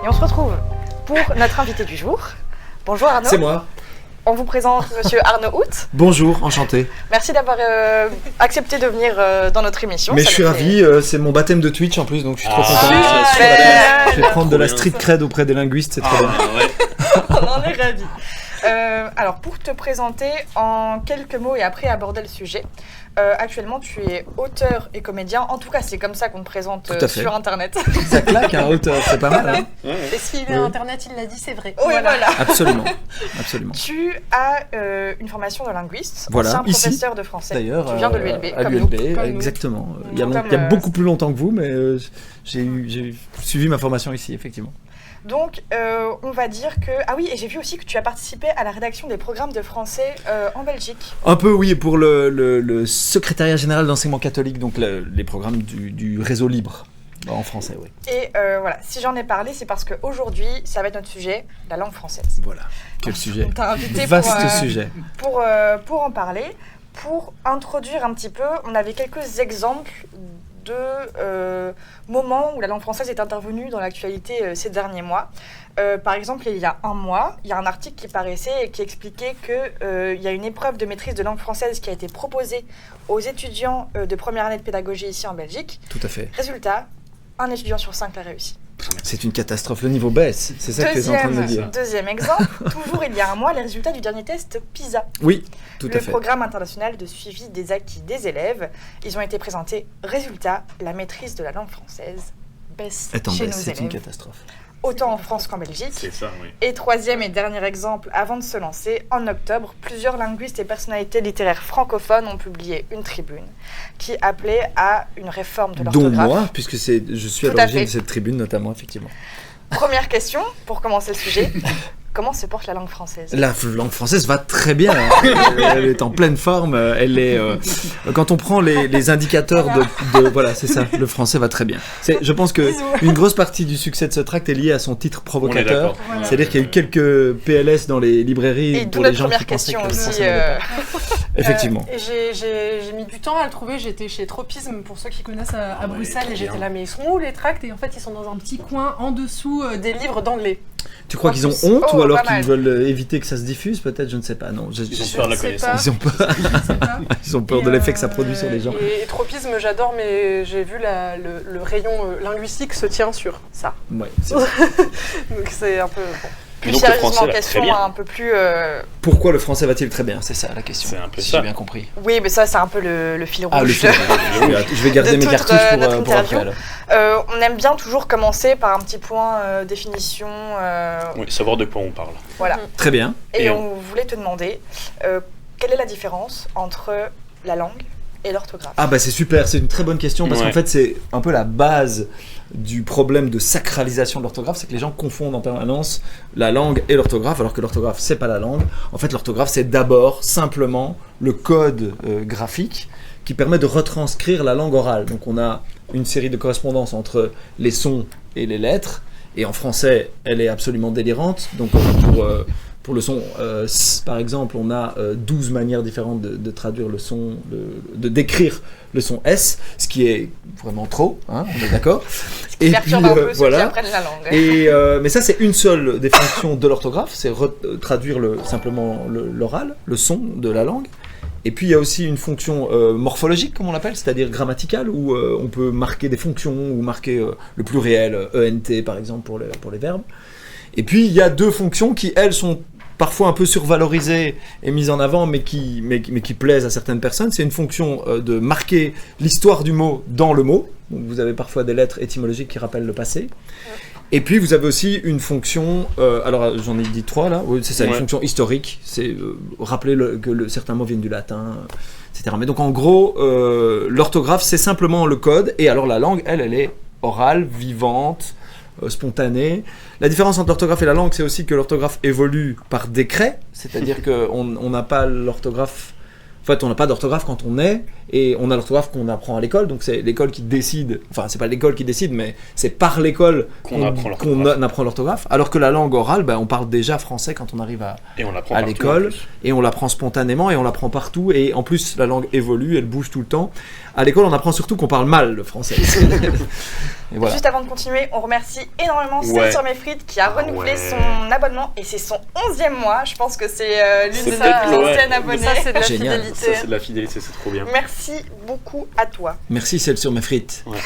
Et on se retrouve pour notre invité du jour. Bonjour Arnaud. C'est moi. On vous présente Monsieur Arnaud Hout. Bonjour, enchanté. Merci d'avoir accepté de venir dans notre émission. Mais je suis ravi, c'est mon baptême de Twitch en plus, donc je suis trop content. Je vais prendre de la street cred auprès des linguistes, c'est trop bien. Ouais. On en est ravis. Alors pour te présenter en quelques mots et après aborder le sujet, actuellement tu es auteur et comédien, en tout cas c'est comme ça qu'on te présente sur internet. Ça claque un auteur, c'est pas mal. Hein. Et s'il est internet, il l'a dit, c'est vrai. Oui, voilà. Absolument. Absolument. Tu as une formation de linguiste, voilà, ancien professeur de français. D'ailleurs, tu viens de l'ULB. À l'ULB, exactement. Il y a beaucoup plus longtemps que vous, mais j'ai suivi ma formation ici, effectivement. Donc, on va dire que... Ah oui, et j'ai vu aussi que tu as participé à la rédaction des programmes de français en Belgique. Un peu, oui, pour le secrétariat général d'enseignement catholique, donc les programmes du réseau libre, en français, oui. Et voilà, si j'en ai parlé, c'est parce qu'aujourd'hui, ça va être notre sujet, la langue française. Voilà, quel sujet. On t'a invité vaste sujet. Pour en parler, pour introduire un petit peu, on avait quelques exemples de moments où la langue française est intervenue dans l'actualité ces derniers mois. Par exemple, il y a un mois, il y a un article qui paraissait et qui expliquait qu'il y a une épreuve de maîtrise de langue française qui a été proposée aux étudiants de première année de pédagogie ici en Belgique. Tout à fait. Résultat, un étudiant sur 5 l'a réussi. C'est une catastrophe, le niveau baisse, c'est ça que tu es en train de me dire. Deuxième exemple, toujours il y a un mois, les résultats du dernier test PISA. Oui, tout à fait. Le programme international de suivi des acquis des élèves. Ils ont été présentés. Résultat, la maîtrise de la langue française baisse chez nos élèves. C'est une catastrophe. Autant en France qu'en Belgique. C'est ça, oui. Et troisième et dernier exemple, avant de se lancer, en octobre, plusieurs linguistes et personnalités littéraires francophones ont publié une tribune qui appelait à une réforme de l'orthographe. Dont moi, puisque je suis à l'origine de cette tribune notamment, effectivement. Première question, pour commencer le sujet. Comment se porte la langue française ? La langue française va très bien. Elle est en pleine forme. Elle est. Quand on prend les indicateurs de voilà, c'est ça. Le français va très bien. Je pense que une grosse partie du succès de ce tract est liée à son titre provocateur. Voilà. C'est-à-dire qu'il y a eu quelques PLS dans les librairies et pour les gens qui pensaient que le français n'allait pas. Effectivement. J'ai mis du temps à le trouver. J'étais chez Tropisme pour ceux qui connaissent à Bruxelles et j'étais là. Mais ils sont où les tracts ? Et en fait, ils sont dans un petit coin en dessous des livres d'anglais. Tu crois qu'ils ont honte ou alors qu'ils veulent éviter que ça se diffuse peut-être, je ne sais pas. Non, ils ont peur de la connaissance. Ils ont peur de l'effet que ça produit sur les gens. Et Tropisme, j'adore, mais j'ai vu le rayon linguistique se tient sur ça. Ouais, donc c'est un peu... Bon. Plus sérieusement, question un peu plus... Pourquoi le français va-t-il très bien ? C'est ça la question. C'est un peu si ça. j'ai bien compris. Oui, mais ça, c'est un peu le fil rouge. Le fil rouge. Je vais garder mes cartouches pour après. On aime bien toujours commencer par un petit point définition. Oui, savoir de quoi on parle. Voilà. Très bien. Et on voulait te demander, quelle est la différence entre la langue et l'orthographe ? Ah bah c'est super, c'est une très bonne question parce qu'en fait c'est un peu la base du problème de sacralisation de l'orthographe, c'est que les gens confondent en permanence la langue et l'orthographe, alors que l'orthographe c'est pas la langue. En fait l'orthographe c'est d'abord simplement le code graphique qui permet de retranscrire la langue orale. Donc on a une série de correspondances entre les sons et les lettres, et en français elle est absolument délirante. Donc pour le son S, par exemple, on a 12 manières différentes de traduire le son, de décrire le son S, ce qui est vraiment trop, hein, on est d'accord. Et puis un peu voilà. Ceux qui apprennent la langue. Et mais ça, c'est une seule des fonctions de l'orthographe, c'est traduire simplement l'oral, le son de la langue. Et puis il y a aussi une fonction morphologique, comme on l'appelle, c'est-à-dire grammaticale, où on peut marquer des fonctions ou marquer le pluriel, ENT par exemple pour les verbes. Et puis il y a deux fonctions qui, elles, sont parfois un peu survalorisées et mises en avant, mais qui plaisent à certaines personnes. C'est une fonction de marquer l'histoire du mot dans le mot. Donc vous avez parfois des lettres étymologiques qui rappellent le passé. Et puis vous avez aussi une fonction, alors j'en ai dit 3 là, c'est ça, une fonction historique, c'est rappeler que certains mots viennent du latin, etc. Mais donc en gros, l'orthographe c'est simplement le code, et alors la langue, elle est orale, vivante, spontanée. La différence entre l'orthographe et la langue, c'est aussi que l'orthographe évolue par décret, c'est-à-dire qu'on n'a pas l'orthographe... En fait, on n'a pas d'orthographe quand on est, et on a l'orthographe qu'on apprend à l'école, donc c'est l'école qui décide, enfin c'est pas l'école qui décide, mais c'est par l'école qu'on apprend l'orthographe, alors que la langue orale, on parle déjà français quand on arrive à l'école, et on l'apprend spontanément, et on l'apprend partout, et en plus la langue évolue, elle bouge tout le temps. À l'école, on apprend surtout qu'on parle mal le français. Et voilà. Juste avant de continuer, on remercie énormément Celle sur mes frites qui a renouvelé son abonnement et c'est son 11e mois. Je pense que c'est l'une de nos anciennes abonnées. Ça, c'est de la Génial. fidélité. Ça, c'est de la fidélité, c'est trop bien. Merci beaucoup à toi. Merci Celle sur mes frites. Ouais.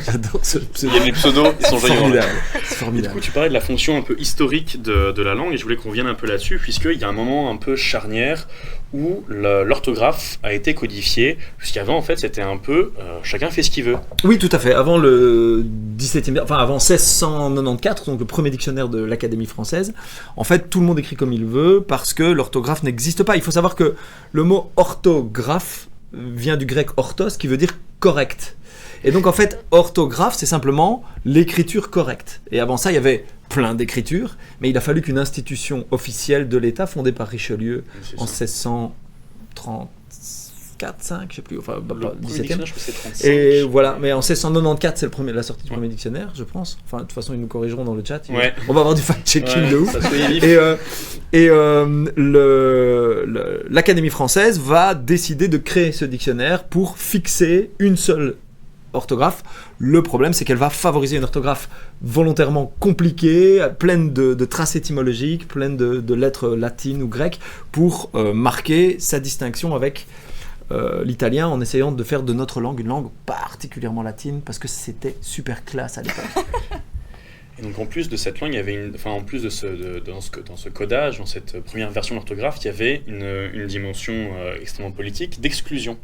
J'adore ce pseudo. Il y a des pseudos, ils sont jolis. Formidable. C'est Et du formidable. coup, tu parlais de la fonction un peu historique de la langue et je voulais qu'on revienne un peu là-dessus puisqu'il y a un moment un peu charnière où l'orthographe a été codifiée, puisqu'avant en fait c'était un peu chacun fait ce qu'il veut. Oui, tout à fait. Avant le 17e, enfin avant 1694, donc le premier dictionnaire de l'Académie française, en fait tout le monde écrit comme il veut parce que l'orthographe n'existe pas. Il faut savoir que le mot orthographe vient du grec orthos qui veut dire correct. Et donc en fait, orthographe, c'est simplement l'écriture correcte. Et avant ça, il y avait plein d'écritures, mais il a fallu qu'une institution officielle de l'État, fondée par Richelieu en 1634, 5, je sais plus, enfin, Le premier 17e. dictionnaire, je crois que c'est 35. Et voilà, mais en 1694, c'est la sortie du premier dictionnaire, je pense. Enfin, de toute façon, ils nous corrigeront dans le chat. Ouais. On va avoir du fact-checking de ouf. Ça soyez vif. Et l'Académie française va décider de créer ce dictionnaire pour fixer une seule orthographe. Le problème, c'est qu'elle va favoriser une orthographe volontairement compliquée, pleine de traces étymologiques, pleine de lettres latines ou grecques, pour marquer sa distinction avec l'italien, en essayant de faire de notre langue une langue particulièrement latine, parce que c'était super classe à l'époque. Et donc en plus de cette langue, il y avait en plus dans ce codage, dans cette première version de l'orthographe, il y avait une dimension extrêmement politique d'exclusion.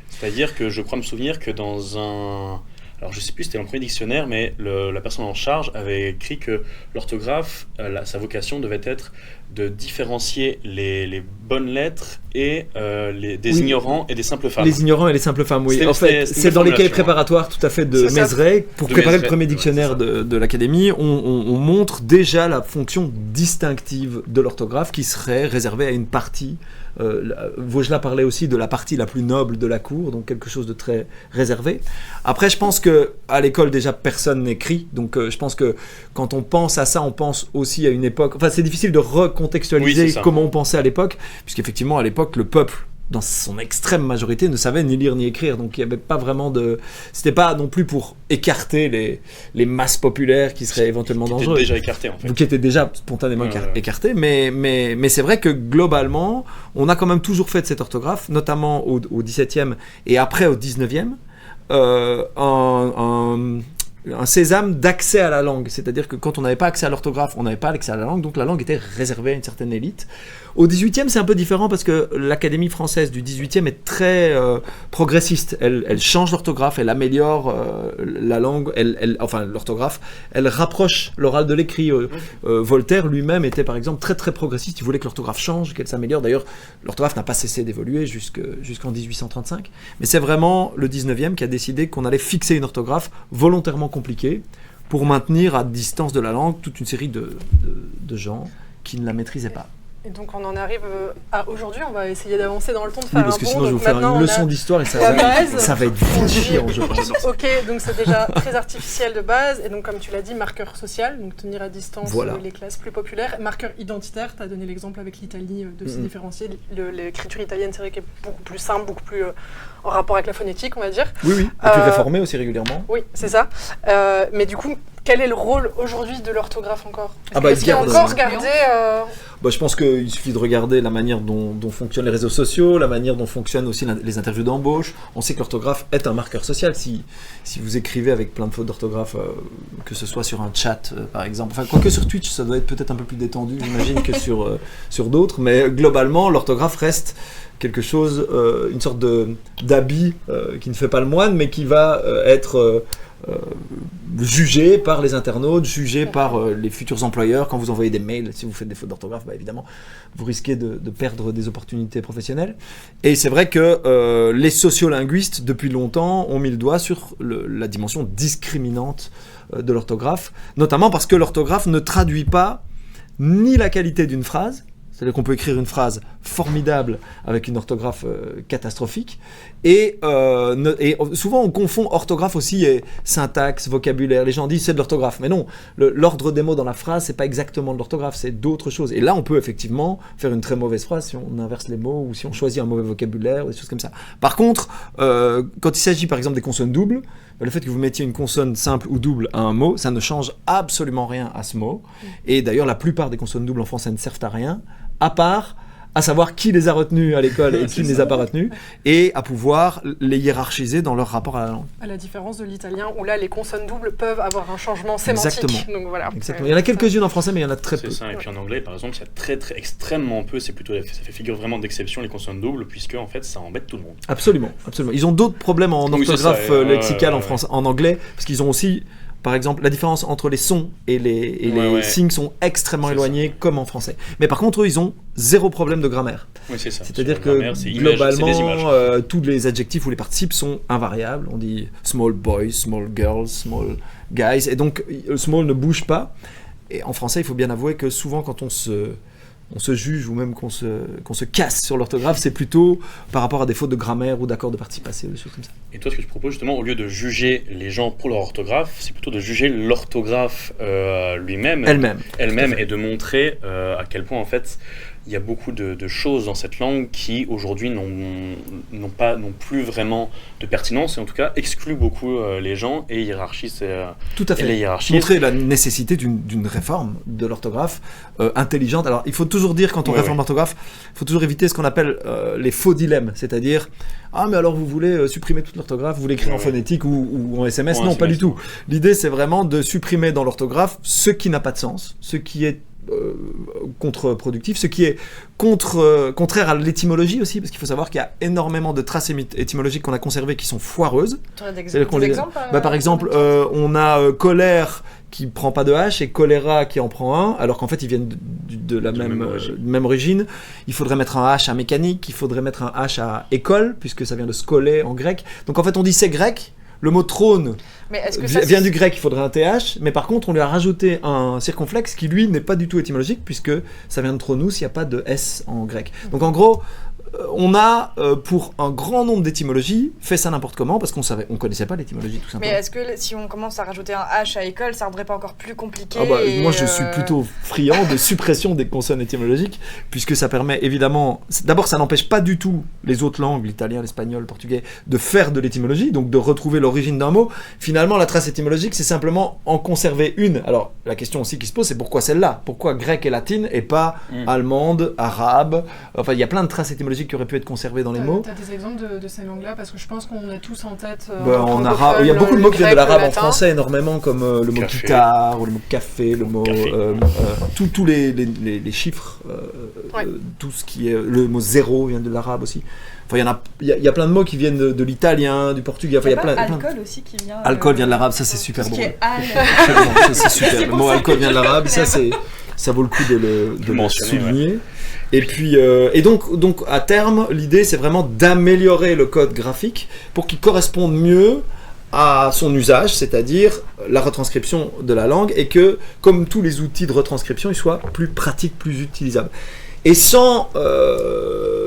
C'est-à-dire que je crois me souvenir que dans un... Alors je sais plus si c'était dans le premier dictionnaire, mais la personne en charge avait écrit que l'orthographe, sa vocation devait être de différencier les bonnes lettres et des ignorants et des simples femmes. Les ignorants et les simples femmes, oui. En fait, c'est dans les cahiers préparatoires tout à fait de Mézeray. Pour préparer le premier dictionnaire de l'Académie, on montre déjà la fonction distinctive de l'orthographe qui serait réservée à une partie. Vaugelas parlait aussi de la partie la plus noble de la cour, donc quelque chose de très réservé. Après, je pense qu'à l'école, déjà, personne n'écrit. Donc, je pense que quand on pense à ça, on pense aussi à une époque... Enfin, c'est difficile de recontextualiser comment on pensait à l'époque, puisqu'effectivement, à l'époque, le peuple, dans son extrême majorité, ne savait ni lire ni écrire. Donc, il n'y avait pas vraiment de... C'était pas non plus pour écarter les masses populaires qui seraient éventuellement dangereuses. Déjà écartés, en fait. Qui étaient déjà spontanément écartés. Mais c'est vrai que, globalement, on a quand même toujours fait de cette orthographe, notamment au XVIIe et après au XIXe, un sésame d'accès à la langue. C'est-à-dire que quand on n'avait pas accès à l'orthographe, on n'avait pas accès à la langue, donc la langue était réservée à une certaine élite. Au XVIIIe, c'est un peu différent parce que l'Académie française du XVIIIe est très progressiste. Elle change l'orthographe, elle améliore la langue, enfin l'orthographe, elle rapproche l'oral de l'écrit. Voltaire lui-même était par exemple très très progressiste, il voulait que l'orthographe change, qu'elle s'améliore. D'ailleurs, l'orthographe n'a pas cessé d'évoluer jusqu'en 1835. Mais c'est vraiment le XIXe qui a décidé qu'on allait fixer une orthographe volontairement compliquée pour maintenir à distance de la langue toute une série de gens qui ne la maîtrisaient pas. Et donc on en arrive à aujourd'hui, on va essayer d'avancer dans le temps, de Oui, faire parce un que bond. sinon je vais vous Donc faire maintenant, une leçon d'histoire et ça la va être vite chiant, je pense. Ok, donc c'est déjà très artificiel de base, et donc comme tu l'as dit, marqueur social, donc tenir à distance les classes plus populaires. Marqueur identitaire, tu as donné l'exemple avec l'Italie de se différencier. L'écriture italienne, c'est vrai qu'elle est beaucoup plus simple, beaucoup plus en rapport avec la phonétique, on va dire. Oui, et puis réformée aussi régulièrement. Oui, c'est ça. Mais du coup, quel est le rôle aujourd'hui de l'orthographe encore? Est-ce qu'il y a encore gardé je pense qu'il suffit de regarder la manière dont fonctionnent les réseaux sociaux, la manière dont fonctionnent aussi les interviews d'embauche. On sait que l'orthographe est un marqueur social. Si vous écrivez avec plein de fautes d'orthographe, que ce soit sur un chat par exemple, enfin quoique sur Twitch ça doit être peut-être un peu plus détendu, j'imagine, que sur d'autres, mais globalement l'orthographe reste quelque chose, une sorte d'habit qui ne fait pas le moine, mais qui va être jugé par les internautes, jugé par les futurs employeurs. Quand vous envoyez des mails, si vous faites des fautes d'orthographe, évidemment, vous risquez de perdre des opportunités professionnelles. Et c'est vrai que les sociolinguistes, depuis longtemps, ont mis le doigt sur la dimension discriminante de l'orthographe, notamment parce que l'orthographe ne traduit pas ni la qualité d'une phrase, C'est-à-dire qu'on peut écrire une phrase formidable avec une orthographe catastrophique. Et souvent, on confond orthographe aussi et syntaxe, vocabulaire. Les gens disent c'est de l'orthographe. Mais non, l'ordre des mots dans la phrase, c'est pas exactement de l'orthographe, c'est d'autres choses. Et là, on peut effectivement faire une très mauvaise phrase si on inverse les mots ou si on choisit un mauvais vocabulaire ou des choses comme ça. Par contre, quand il s'agit par exemple des consonnes doubles, le fait que vous mettiez une consonne simple ou double à un mot, ça ne change absolument rien à ce mot. Et d'ailleurs, la plupart des consonnes doubles en français ne servent à rien, à part à savoir qui les a retenues à l'école et qui ne les a pas retenues, et à pouvoir les hiérarchiser dans leur rapport à la langue. À la différence de l'italien, où là, les consonnes doubles peuvent avoir un changement sémantique. Exactement. Donc, voilà. Exactement. Il y en a quelques-unes en français, mais il y en a très peu. C'est ça, et puis en anglais, par exemple, il y a extrêmement peu, ça fait figure vraiment d'exception, les consonnes doubles, puisque en fait, ça embête tout le monde. Absolument, absolument. Ils ont d'autres problèmes en orthographe lexicale en anglais, parce qu'ils ont aussi... Par exemple, la différence entre les sons et les signes sont extrêmement éloignés, comme en français. Mais par contre, eux, ils ont zéro problème de grammaire. Oui, c'est ça. C'est-à-dire que globalement, tous les adjectifs ou les participes sont invariables. On dit small boys, small girls, small guys. Et donc, le small ne bouge pas. Et en français, il faut bien avouer que souvent, quand on se juge ou même qu'on se casse sur l'orthographe, c'est plutôt par rapport à des fautes de grammaire ou d'accords de participe passé ou des choses comme ça. Et toi, ce que tu proposes justement, au lieu de juger les gens pour leur orthographe, c'est plutôt de juger l'orthographe elle-même, et de montrer à quel point en fait il y a beaucoup de choses dans cette langue qui aujourd'hui n'ont plus vraiment de pertinence et en tout cas excluent beaucoup les gens et hiérarchisent. Tout à fait. Les hiérarchies. Montrer la nécessité d'une réforme de l'orthographe intelligente. Alors il faut toujours dire quand on réforme l'orthographe, il faut toujours éviter ce qu'on appelle les faux dilemmes, c'est-à-dire ah mais alors vous voulez supprimer toute l'orthographe, vous voulez écrire en phonétique ou en SMS, non pas du tout. L'idée c'est vraiment de supprimer dans l'orthographe ce qui n'a pas de sens, ce qui est contre-productif, ce qui est contraire à l'étymologie aussi, parce qu'il faut savoir qu'il y a énormément de traces étymologiques qu'on a conservées qui sont foireuses. Tu as des exemples par exemple, on a colère qui prend pas de H et choléra qui en prend un, alors qu'en fait ils viennent de la même origine. Il faudrait mettre un H à mécanique, il faudrait mettre un H à école, puisque ça vient de skolé en grec. Donc en fait on dit c'est grec. Le mot trône vient du grec, il faudrait un TH, mais par contre on lui a rajouté un circonflexe qui lui n'est pas du tout étymologique puisque ça vient de tronous, il n'y a pas de S en grec. Donc en gros, on a pour un grand nombre d'étymologies fait ça n'importe comment parce qu'on connaissait pas l'étymologie tout simplement. Mais est-ce que si on commence à rajouter un H à école, ça rendrait pas encore plus compliqué Moi je suis plutôt friand de suppression des consonnes étymologiques puisque ça permet évidemment, d'abord ça n'empêche pas du tout les autres langues, l'italien, l'espagnol, le portugais, de faire de l'étymologie, donc de retrouver l'origine d'un mot. Finalement la trace étymologique c'est simplement en conserver une. Alors la question aussi qui se pose c'est pourquoi celle-là, pourquoi grecque et latine et pas allemande, arabe, enfin il y a plein de traces étymologiques qui auraient pu être conservées dans les mots. Tu as des exemples de ces langues-là parce que je pense qu'on a tous en tête. En arabe, il y a beaucoup de mots qui viennent de l'arabe en français énormément, comme le mot guitare, ou le mot café, le mot. Tous les chiffres, tout ce qui est. Le mot zéro vient de l'arabe aussi. Enfin, il y a plein de mots qui viennent de l'italien, du portugais. Enfin, il y a plein. Alcool aussi qui vient. Alcool vient de l'arabe, ça c'est super drôle. C'est super. Le mot alcool vient de l'arabe, ça vaut le coup de le souligner. Ouais. Et puis, donc à terme, l'idée c'est vraiment d'améliorer le code graphique pour qu'il corresponde mieux à son usage, c'est-à-dire la retranscription de la langue, et que, comme tous les outils de retranscription, ils soient plus pratiques, plus utilisables. Et sans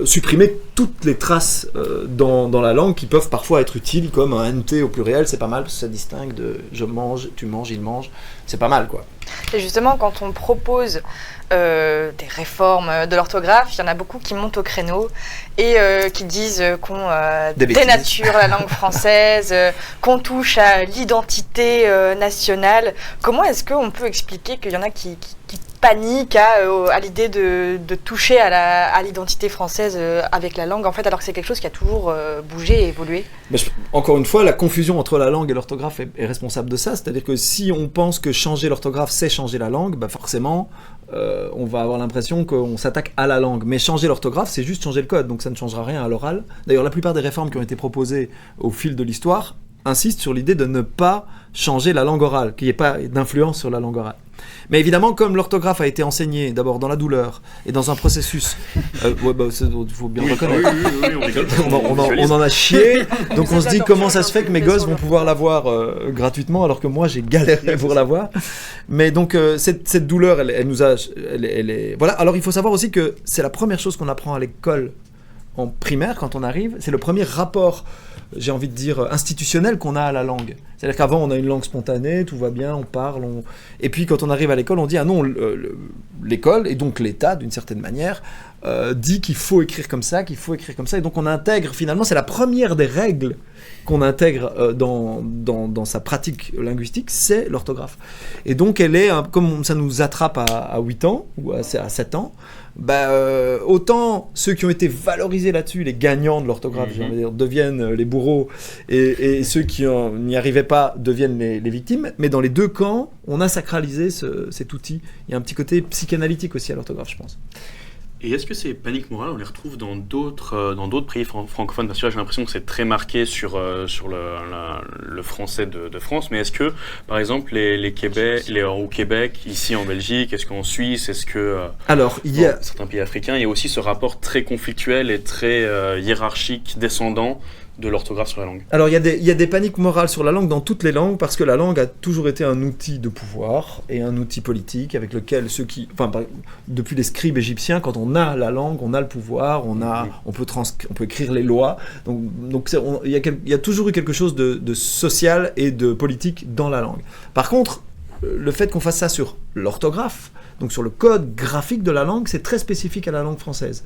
supprimer toutes les traces dans la langue qui peuvent parfois être utiles, comme un NT au pluriel, c'est pas mal, parce que ça distingue de je mange, tu manges, il mange, c'est pas mal quoi. Et justement, quand on propose des réformes de l'orthographe, il y en a beaucoup qui montent au créneau et qui disent qu'on dénature la langue française, qu'on touche à l'identité nationale. Comment est-ce qu'on peut expliquer qu'il y en a qui paniquent à l'idée de toucher à l'identité française avec la langue, en fait, alors que c'est quelque chose qui a toujours bougé et évolué? Encore une fois, la confusion entre la langue et l'orthographe est responsable de ça. C'est-à-dire que si on pense que changer l'orthographe, c'est changer la langue, forcément, on va avoir l'impression qu'on s'attaque à la langue. Mais changer l'orthographe, c'est juste changer le code, donc ça ne changera rien à l'oral. D'ailleurs, la plupart des réformes qui ont été proposées au fil de l'histoire insiste sur l'idée de ne pas changer la langue orale, qu'il n'y ait pas d'influence sur la langue orale. Mais évidemment, comme l'orthographe a été enseigné d'abord dans la douleur et dans un processus, il faut bien le reconnaître. On en a chié, donc on se dit comment ça se fait que mes gosses vont pouvoir l'avoir gratuitement alors que moi j'ai galéré pour l'avoir. Mais donc cette douleur, elle nous a, elle est... Voilà. Alors il faut savoir aussi que c'est la première chose qu'on apprend à l'école en primaire quand on arrive. C'est le premier rapport, j'ai envie de dire, institutionnel qu'on a à la langue. C'est-à-dire qu'avant, on a une langue spontanée, tout va bien, on parle, et puis quand on arrive à l'école, on dit « Ah non, l'école, et donc l'État, d'une certaine manière, dit qu'il faut écrire comme ça, et donc on intègre, finalement, c'est la première des règles qu'on intègre dans sa pratique linguistique, c'est l'orthographe. Et donc elle est, comme ça nous attrape à 8 ans, ou à 7 ans, autant ceux qui ont été valorisés là-dessus, les gagnants de l'orthographe, j'ai envie de dire, deviennent les bourreaux, et ceux qui n'y arrivaient pas deviennent les victimes. Mais dans les deux camps, on a sacralisé cet outil. Il y a un petit côté psychanalytique aussi à l'orthographe, je pense. Et est-ce que ces paniques morales, on les retrouve dans d'autres pays francophones? Parce que là, j'ai l'impression que c'est très marqué sur le français de France. Mais est-ce que, par exemple, au Québec, ici en Belgique, est-ce qu'en Suisse, est-ce que alors, il y a certains pays africains, il y a aussi ce rapport très conflictuel et très hiérarchique, descendant de l'orthographe sur la langue? Alors, il y a des paniques morales sur la langue dans toutes les langues, parce que la langue a toujours été un outil de pouvoir et un outil politique avec lequel depuis les scribes égyptiens, quand on a la langue, on a le pouvoir, on peut écrire les lois. Donc il y a toujours eu quelque chose de social et de politique dans la langue. Par contre, le fait qu'on fasse ça sur l'orthographe, donc sur le code graphique de la langue, c'est très spécifique à la langue française.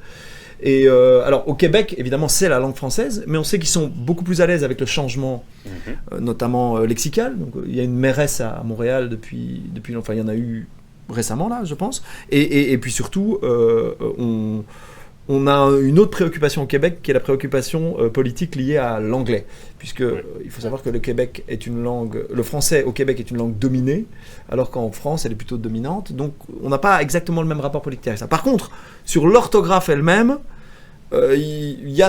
Et alors au Québec, évidemment, c'est la langue française, mais on sait qu'ils sont beaucoup plus à l'aise avec le changement, notamment lexical. Donc il y a une mairesse à Montréal depuis, enfin il y en a eu récemment là, je pense. Et puis surtout, on a une autre préoccupation au Québec, qui est la préoccupation politique liée à l'anglais, puisque il faut savoir que le français au Québec est une langue dominée, alors qu'en France elle est plutôt dominante. Donc on n'a pas exactement le même rapport politique avec ça. Par contre, sur l'orthographe elle-même, il y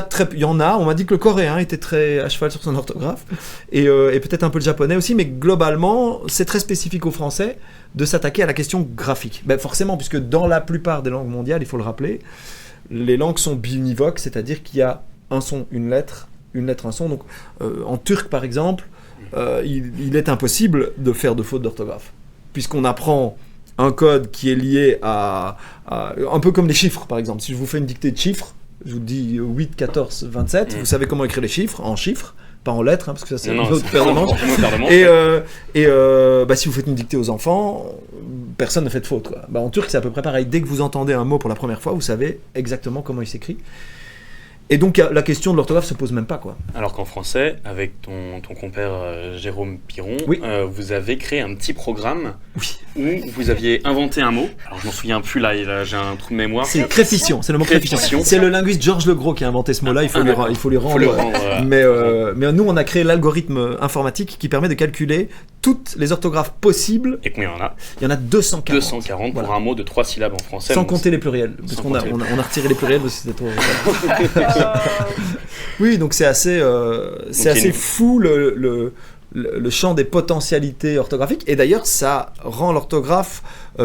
en a. On m'a dit que le coréen était très à cheval sur son orthographe, et peut-être un peu le japonais aussi, mais globalement, c'est très spécifique au français de s'attaquer à la question graphique. Forcément, puisque dans la plupart des langues mondiales, il faut le rappeler, les langues sont biunivoques, c'est-à-dire qu'il y a un son, une lettre, un son. Donc, en turc, par exemple, il est impossible de faire de faute d'orthographe, puisqu'on apprend un code qui est lié à un peu comme les chiffres, par exemple. Si je vous fais une dictée de chiffres, je vous dis 8, 14, 27, vous savez comment écrire les chiffres, en chiffres, pas en lettres, parce que ça c'est une autre paire de manches. Et si vous faites une dictée aux enfants, personne ne fait de faute, quoi. En turc c'est à peu près pareil. Dès que vous entendez un mot pour la première fois, vous savez exactement comment il s'écrit. Et donc la question de l'orthographe se pose même pas, quoi. Alors qu'en français, avec ton compère Jérôme Piron, vous avez créé un petit programme où vous aviez inventé un mot. Alors je m'en souviens plus là, j'ai un trou de mémoire. C'est créfition, c'est le mot créfition. C'est le linguiste Georges Legros qui a inventé ce mot-là, il faut lui rendre. Mais nous on a créé l'algorithme informatique qui permet de calculer toutes les orthographes possibles. Et combien il y en a? Il y en a 240. 240 pour un mot de 3 syllabes en français. Sans compter les pluriels, parce qu'on a retiré les pluriels parce que c'était trop... Oui, donc c'est assez fou le champ des potentialités orthographiques, et d'ailleurs ça rend l'orthographe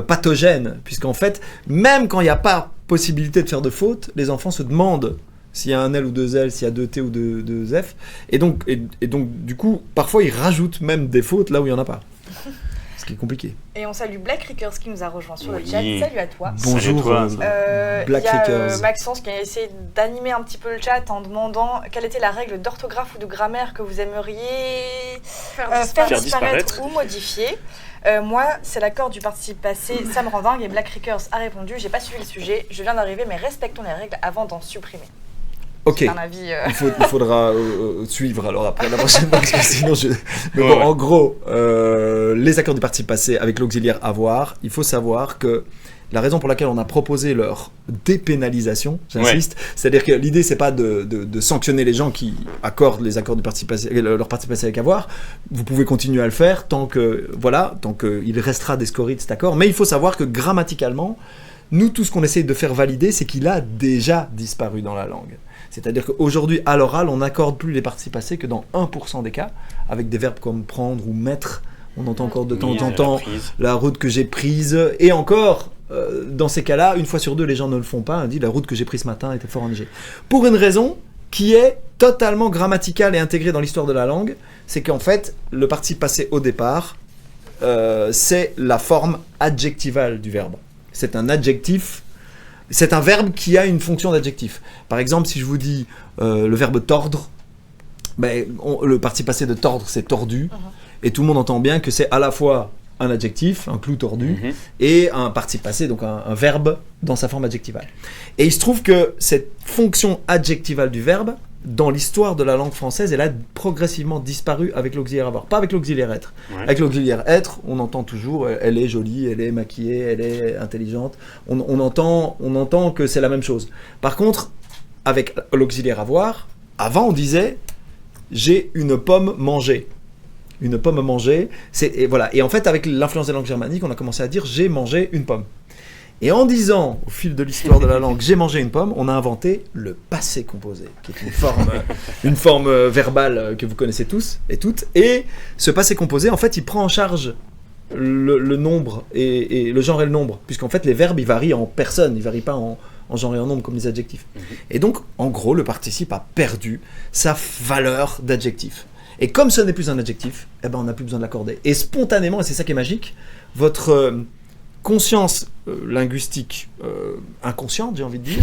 pathogène, puisqu'en fait, même quand il n'y a pas possibilité de faire de faute, les enfants se demandent s'il y a un L ou deux L, s'il y a deux T ou deux F, et donc du coup, parfois ils rajoutent même des fautes là où il n'y en a pas. Ce qui est compliqué. Et on salue Black Rickers qui nous a rejoint sur le chat. Salut à toi. Bonjour Black Rickers. Maxence qui a essayé d'animer un petit peu le chat en demandant quelle était la règle d'orthographe ou de grammaire que vous aimeriez faire disparaître ou modifier. Moi, c'est l'accord du participe passé, ça me rend dingue, et Black Rickers a répondu, j'ai pas suivi le sujet, je viens d'arriver, mais respectons les règles avant d'en supprimer. Ok, il faudra suivre alors après la prochaine fois, parce que sinon Mais bon, en gros, les accords du participe passé avec l'auxiliaire avoir, il faut savoir que la raison pour laquelle on a proposé leur dépénalisation, j'insiste, c'est-à-dire que l'idée c'est pas de sanctionner les gens qui accordent les accords du participe passé, leur participe passé avec avoir. Vous pouvez continuer à le faire tant qu'il restera des scories de cet accord, mais il faut savoir que grammaticalement, Nous, tout ce qu'on essaye de faire valider, c'est qu'il a déjà disparu dans la langue. C'est-à-dire qu'aujourd'hui, à l'oral, on n'accorde plus les participes passés que dans 1% des cas, avec des verbes comme prendre ou mettre. On entend encore de temps en temps la route que j'ai prise. Et encore, dans ces cas-là, une fois sur deux, les gens ne le font pas. On dit la route que j'ai prise ce matin était fort enneigée. Pour une raison qui est totalement grammaticale et intégrée dans l'histoire de la langue, c'est qu'en fait, le participe passé au départ, c'est la forme adjectivale du verbe. C'est un adjectif, c'est un verbe qui a une fonction d'adjectif. Par exemple, si je vous dis le verbe tordre, le participe passé de tordre, c'est tordu, et tout le monde entend bien que c'est à la fois un adjectif, un clou tordu, et un participe passé, donc un verbe dans sa forme adjectivale. Et il se trouve que cette fonction adjectivale du verbe, dans l'histoire de la langue française, elle a progressivement disparu avec l'auxiliaire avoir, pas avec l'auxiliaire être. Ouais. Avec l'auxiliaire être, on entend toujours, elle est jolie, elle est maquillée, elle est intelligente, on entend que c'est la même chose. Par contre, avec l'auxiliaire avoir, avant on disait « j'ai une pomme mangée ». Une pomme mangée, et voilà. Et en fait, avec l'influence des langues germaniques, on a commencé à dire « j'ai mangé une pomme ». Et en disant, au fil de l'histoire de la langue, j'ai mangé une pomme, on a inventé le passé composé, qui est une forme verbale que vous connaissez tous et toutes. Et ce passé composé, en fait, il prend en charge le nombre et le genre et le nombre, puisqu'en fait, les verbes, ils varient en personnes, ils ne varient pas en genre et en nombre comme les adjectifs. Et donc, en gros, le participe a perdu sa valeur d'adjectif. Et comme ce n'est plus un adjectif, on n'a plus besoin de l'accorder. Et spontanément, et c'est ça qui est magique, votre conscience linguistique inconsciente, j'ai envie de dire,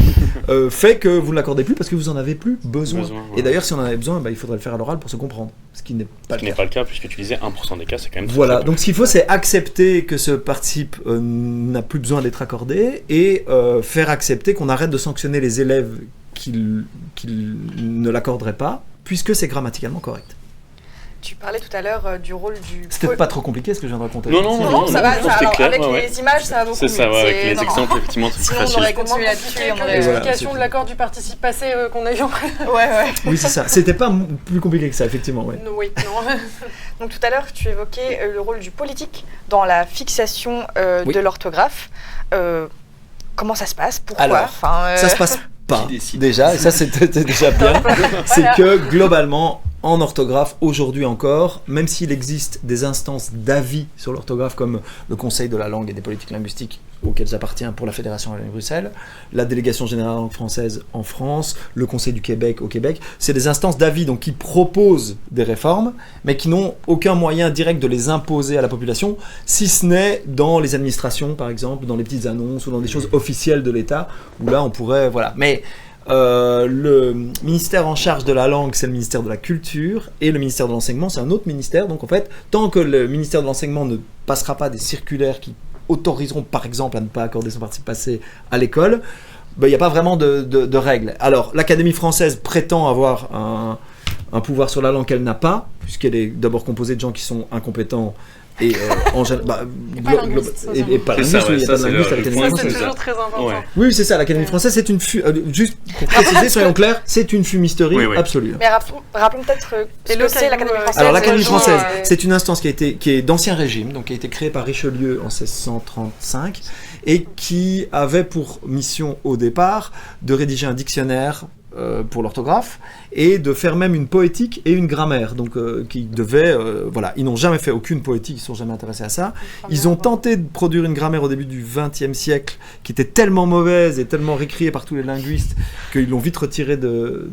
fait que vous ne l'accordez plus parce que vous n'en avez plus besoin. Ouais. Et d'ailleurs, si on en avait besoin, il faudrait le faire à l'oral pour se comprendre. Ce qui n'est pas le cas, puisque tu disais 1% des cas, c'est quand même Voilà, donc ce qu'il faut, c'est accepter que ce participe n'a plus besoin d'être accordé et faire accepter qu'on arrête de sanctionner les élèves qui ne l'accorderaient pas, puisque c'est grammaticalement correct. Tu parlais tout à l'heure du rôle du... C'était pas trop compliqué ce que je viens de raconter. Non, ça va. Alors, clair, avec les images, ça va beaucoup mieux. C'est ça, avec les exemples, effectivement, c'est plus facile. On aurait continué là-dessus. L'explication de l'accord du participe passé qu'on a eu en Oui, c'est ça. C'était pas plus compliqué que ça, effectivement. Ouais. Oui, non. Donc tout à l'heure, tu évoquais le rôle du politique dans la fixation de l'orthographe. Comment ça se passe ? Pourquoi ? Alors, ça se passe pas, déjà, et ça c'était déjà bien. C'est que, globalement, en orthographe, aujourd'hui encore, même s'il existe des instances d'avis sur l'orthographe comme le Conseil de la langue et des politiques linguistiques auxquelles j'appartiens pour la Fédération Wallonie-Bruxelles, la Délégation générale de la langue française en France, le Conseil du Québec au Québec, c'est des instances d'avis donc qui proposent des réformes, mais qui n'ont aucun moyen direct de les imposer à la population, si ce n'est dans les administrations, par exemple, dans les petites annonces ou dans des choses officielles de l'État, où là on pourrait... Voilà. Mais le ministère en charge de la langue, c'est le ministère de la Culture, et le ministère de l'Enseignement, c'est un autre ministère. Donc en fait, tant que le ministère de l'Enseignement ne passera pas des circulaires qui autoriseront par exemple à ne pas accorder son participe passé à l'école, il n'y a pas vraiment de règles. Alors l'Académie française prétend avoir un pouvoir sur la langue qu'elle n'a pas, puisqu'elle est d'abord composée de gens qui sont incompétents et pas linguiste, et pas linguiste, il n'y a pas de linguiste à l'Académie française. C'est toujours très important. Ouais. Oui, c'est ça, l'Académie française, c'est une juste pour préciser, soyons clairs, c'est une fumisterie absolue. Mais rappelons peut-être ce que c'est l'Académie française. Alors l'Académie française, c'est une instance qui est d'ancien régime, donc qui a été créée par Richelieu en 1635 et qui avait pour mission au départ de rédiger un dictionnaire pour l'orthographe et de faire même une poétique et une grammaire, donc qui devaient ils n'ont jamais fait aucune poétique, ils ne sont jamais intéressés à ça. Ils ont tenté de produire une grammaire au début du XXe siècle qui était tellement mauvaise et tellement récriée par tous les linguistes qu'ils l'ont vite retirée de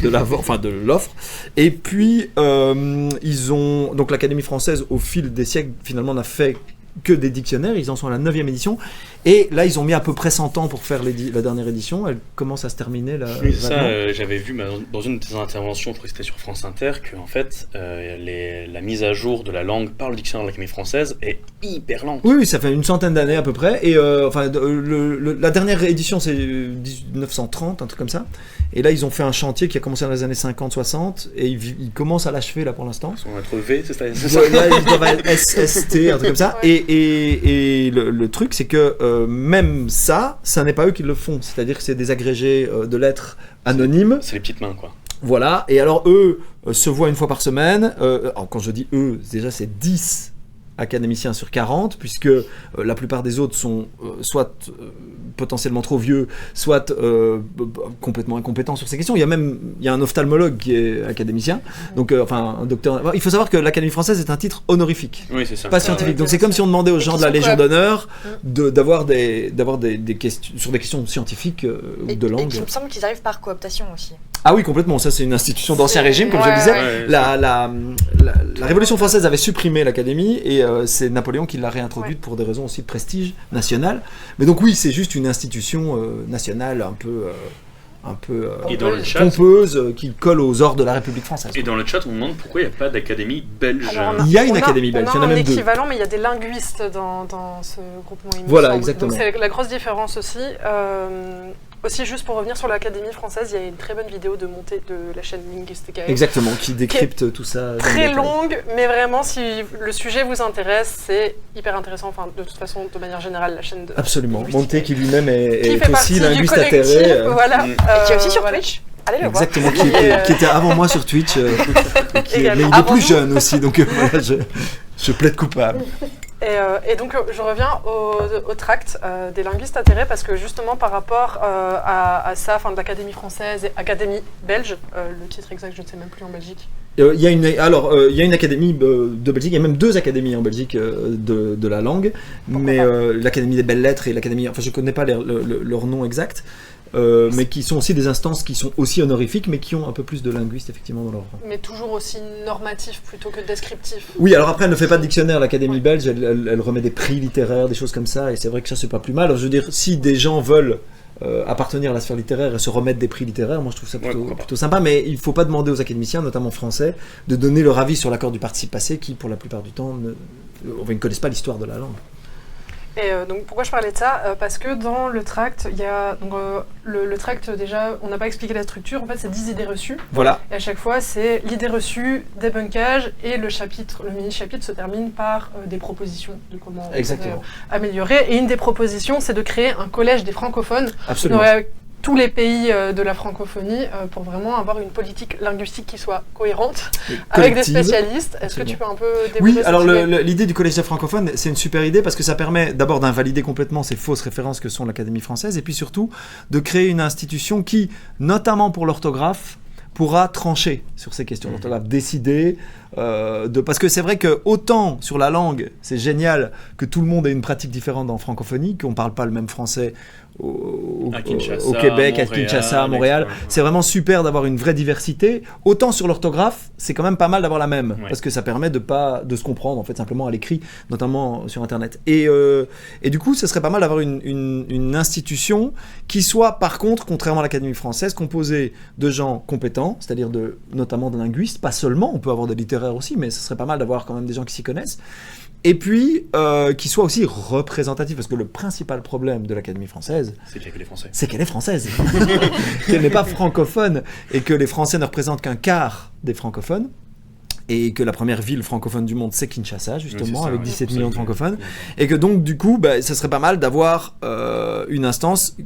l'offre. Et puis donc l'Académie française au fil des siècles finalement n'a fait que des dictionnaires, ils en sont à la 9e édition, et là ils ont mis à peu près 100 ans pour faire la dernière édition, elle commence à se terminer là. Ça, j'avais vu dans une de tes interventions, je crois que c'était sur France Inter, que en fait la mise à jour de la langue par le dictionnaire de l'Académie française est hyper lente. Oui, ça fait une centaine d'années à peu près, et la dernière édition c'est 1930, un truc comme ça, et là ils ont fait un chantier qui a commencé dans les années 50-60, et ils commencent à l'achever là pour l'instant. Ils sont à être V, c'est ça. Là ils doivent être SST, un truc comme ça, et le truc c'est que même ça n'est pas eux qui le font, c'est-à-dire que c'est des agrégés de lettres anonymes. C'est les petites mains quoi. Voilà, et alors eux se voient une fois par semaine, alors quand je dis eux, déjà c'est 10 académiciens sur 40, puisque la plupart des autres sont soit potentiellement trop vieux, soit complètement incompétents sur ces questions. Il y a un ophtalmologue qui est académicien, donc un docteur. Il faut savoir que l'Académie française est un titre honorifique, c'est ça. pas scientifique. Donc c'est comme si on demandait aux gens de la Légion d'honneur d'avoir des questions sur des questions scientifiques ou de langue. Et il me semble qu'ils arrivent par cooptation aussi. Ah oui, complètement. Ça, c'est une institution d'ancien régime, comme je le disais. La Révolution française avait supprimé l'Académie et c'est Napoléon qui l'a réintroduite pour des raisons aussi de prestige national. Mais donc oui, c'est juste une institution nationale un peu pompeuse qui colle aux ordres de la République française. Et dans le chat, on demande pourquoi il n'y a pas d'académie belge. Il y a une académie belge, il y en a même deux. On a un équivalent, mais il y a des linguistes dans ce groupement. Voilà, exactement. Donc c'est la grosse différence aussi. Aussi, juste pour revenir sur l'Académie française, il y a une très bonne vidéo de montée de la chaîne Linguistica. Exactement, qui décrypte tout ça. Très longue, mais vraiment, si le sujet vous intéresse, c'est hyper intéressant. Enfin, de toute façon, de manière générale, la chaîne de. Absolument. Monté qui lui-même est fait aussi linguiste atterré. Voilà. Et qui est aussi sur Twitch. Allez le voir. Exactement, qui était avant moi sur Twitch. Mais il est plus jeune aussi, donc voilà, je plaide coupable. Et donc je reviens au tract des linguistes atterrés parce que justement par rapport à ça, de l'Académie française et Académie belge, le titre exact je ne sais même plus en Belgique. Il y a une académie de Belgique, il y a même deux académies en Belgique de la langue, mais l'Académie des belles lettres et l'Académie, je ne connais pas leur nom exact. Mais qui sont aussi des instances qui sont aussi honorifiques, mais qui ont un peu plus de linguistes effectivement dans leur rang. Mais toujours aussi normatif plutôt que descriptif. Oui, alors après elle ne fait pas de dictionnaire, l'Académie belge, elle remet des prix littéraires, des choses comme ça, et c'est vrai que ça c'est pas plus mal. Alors, je veux dire, si des gens veulent appartenir à la sphère littéraire et se remettre des prix littéraires, moi je trouve ça plutôt sympa, mais il ne faut pas demander aux académiciens, notamment français, de donner leur avis sur l'accord du participe passé, qui pour la plupart du temps ne connaissent pas l'histoire de la langue. Et donc pourquoi je parlais de ça parce que dans le tract, il y a le tract déjà, on n'a pas expliqué la structure, en fait c'est 10 idées reçues. Voilà. Et à chaque fois c'est l'idée reçue, débunkage et le mini-chapitre se termine par des propositions de comment améliorer. Et une des propositions c'est de créer un collège des francophones. Absolument. Tous les pays de la francophonie pour vraiment avoir une politique linguistique qui soit cohérente avec des spécialistes. Est-ce que tu peux un peu développer? Oui, alors l'idée du collège des francophones, c'est une super idée parce que ça permet d'abord d'invalider complètement ces fausses références que sont l'Académie française et puis surtout de créer une institution qui, notamment pour l'orthographe, pourra trancher sur ces questions d'orthographe, décider parce que c'est vrai que autant sur la langue, c'est génial que tout le monde ait une pratique différente en francophonie, qu'on ne parle pas le même français au Québec, à Kinshasa, à Montréal. C'est vraiment super d'avoir une vraie diversité. Autant sur l'orthographe, c'est quand même pas mal d'avoir la même, parce que ça permet de se comprendre en fait simplement à l'écrit, notamment sur Internet. Et du coup, ce serait pas mal d'avoir une institution qui soit, par contre, contrairement à l'Académie française, composée de gens compétents, c'est-à-dire notamment de linguistes, pas seulement, on peut avoir des littéraires aussi, mais ce serait pas mal d'avoir quand même des gens qui s'y connaissent. Et puis, qui soit aussi représentatif, parce que le principal problème de l'Académie française, c'est qu'elle est française, qu'elle n'est pas francophone, et que les Français ne représentent qu'un quart des francophones, et que la première ville francophone du monde, c'est Kinshasa, justement, avec 17 millions de francophones, et que donc, du coup, ça serait pas mal d'avoir une instance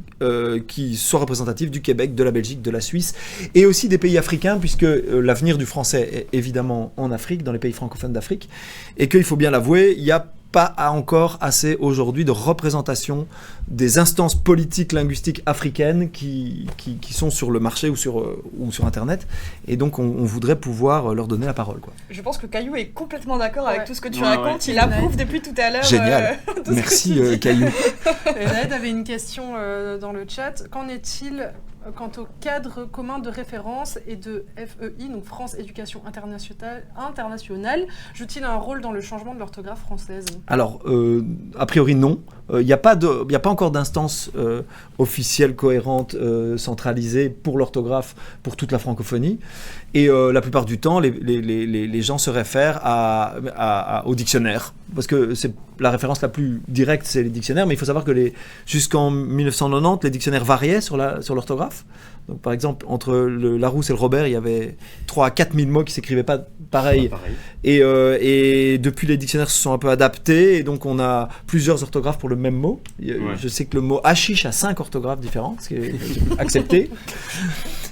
qui soit représentative du Québec, de la Belgique, de la Suisse, et aussi des pays africains, puisque l'avenir du français est évidemment en Afrique, dans les pays francophones d'Afrique, et qu'il faut bien l'avouer, il y a pas encore assez aujourd'hui de représentation des instances politiques linguistiques africaines qui sont sur le marché ou sur Internet. Et donc, on voudrait pouvoir leur donner la parole, quoi. Je pense que Caillou est complètement d'accord avec tout ce que tu racontes. Il approuve depuis tout à l'heure. Génial. Merci, Caillou. Naed avait une question dans le chat. Qu'en est-il quant au cadre commun de référence et de FEI, donc France Éducation Internationale, joue-t-il un rôle dans le changement de l'orthographe française? Alors, a priori non. Il n'y a pas encore d'instance officielle, cohérente, centralisée pour l'orthographe pour toute la francophonie. Et la plupart du temps, les gens se réfèrent au dictionnaire. Parce que c'est la référence la plus directe, c'est les dictionnaires. Mais il faut savoir que jusqu'en 1990, les dictionnaires variaient sur l'orthographe. Donc, par exemple, entre le Larousse et le Robert, il y avait 3 à 4 000 mots qui ne s'écrivaient pas pareil. Et depuis, les dictionnaires se sont un peu adaptés. Et donc, on a plusieurs orthographes pour le même mot. Je sais que le mot hashish a 5 orthographes différentes, ce qui est accepté.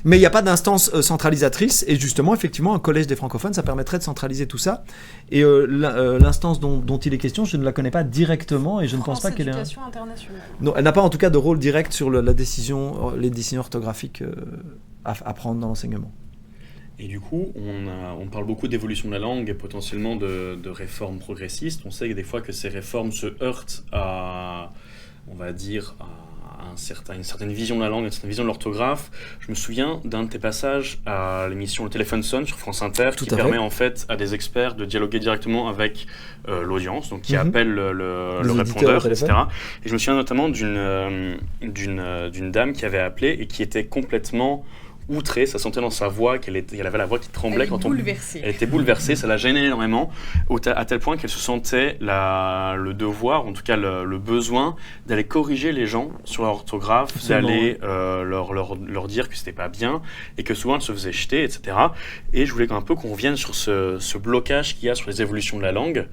Mais il n'y a pas d'instance centralisatrice, et justement, effectivement, un collège des francophones, ça permettrait de centraliser tout ça. Et l'instance dont il est question, je ne la connais pas directement, et je ne pense pas qu'elle ait éducation internationale. Non, elle n'a pas en tout cas de rôle direct sur les décisions orthographiques à prendre dans l'enseignement. Et du coup, on parle beaucoup d'évolution de la langue et potentiellement de réformes progressistes. On sait que des fois que ces réformes se heurtent à, on va dire, à une certaine vision de la langue, une certaine vision de l'orthographe. Je me souviens d'un de tes passages à l'émission Le Téléphone sonne sur France Inter, qui permet en fait à des experts de dialoguer directement avec l'audience, donc qui appelle le répondeur, etc. Et je me souviens notamment d'une dame qui avait appelé et qui était complètement outrée, ça sentait dans sa voix qu'elle avait la voix qui tremblait elle était bouleversée, ça la gênait énormément, à tel point qu'elle se sentait le devoir, en tout cas le besoin d'aller corriger les gens sur leur orthographe, d'aller leur dire que c'était pas bien et que souvent elle se faisait jeter, etc. Et je voulais un peu qu'on revienne sur ce blocage qu'il y a sur les évolutions de la langue.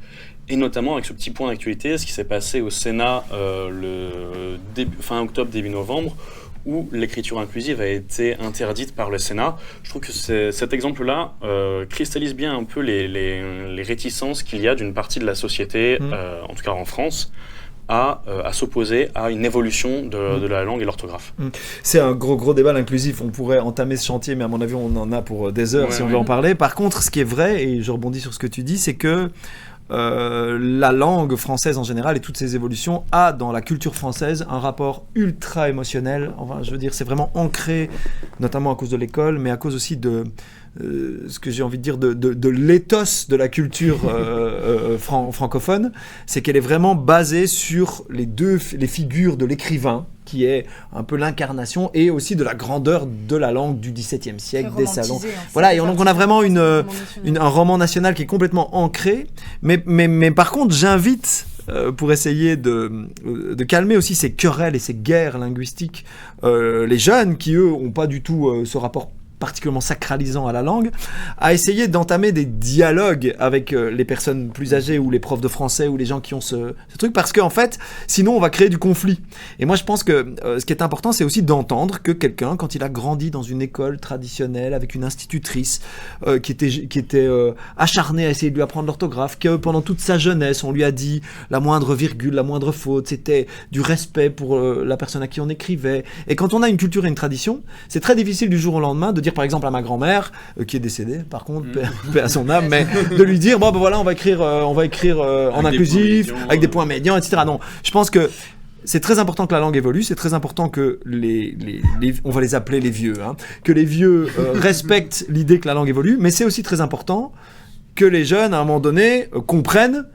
Et notamment avec ce petit point d'actualité, ce qui s'est passé au Sénat fin octobre, début novembre, où l'écriture inclusive a été interdite par le Sénat. Je trouve que cet exemple-là cristallise bien un peu les réticences qu'il y a d'une partie de la société, en tout cas en France, à s'opposer à une évolution de la langue et l'orthographe. C'est un gros débat, l'inclusif. On pourrait entamer ce chantier, mais à mon avis, on en a pour des heures si on veut en parler. Par contre, ce qui est vrai, et je rebondis sur ce que tu dis, c'est que la langue française en général et toutes ses évolutions a dans la culture française un rapport ultra émotionnel. Enfin, je veux dire, c'est vraiment ancré, notamment à cause de l'école, mais à cause aussi de ce que j'ai envie de dire de l'éthos de la culture francophone, c'est qu'elle est vraiment basée sur les figures de l'écrivain, qui est un peu l'incarnation, et aussi de la grandeur de la langue du XVIIe siècle, des salons. Voilà, et donc on a vraiment un roman national qui est complètement ancré, mais par contre, j'invite, pour essayer de calmer aussi ces querelles et ces guerres linguistiques, les jeunes qui, eux, n'ont pas du tout ce rapport particulièrement sacralisant à la langue, à essayer d'entamer des dialogues avec les personnes plus âgées ou les profs de français ou les gens qui ont ce truc, parce qu'en fait, sinon on va créer du conflit. Et moi je pense que ce qui est important, c'est aussi d'entendre que quelqu'un, quand il a grandi dans une école traditionnelle avec une institutrice qui était acharnée à essayer de lui apprendre l'orthographe, que pendant toute sa jeunesse on lui a dit la moindre virgule, la moindre faute, c'était du respect pour la personne à qui on écrivait. Et quand on a une culture et une tradition, c'est très difficile du jour au lendemain de dire par exemple à ma grand-mère, qui est décédée par contre, paix à son âme, mais de lui dire bon ben voilà, on va écrire en inclusif, avec des points médians, etc. Non, je pense que c'est très important que la langue évolue, c'est très important que on va les appeler les vieux, que les vieux respectent l'idée que la langue évolue, mais c'est aussi très important que les jeunes à un moment donné comprennent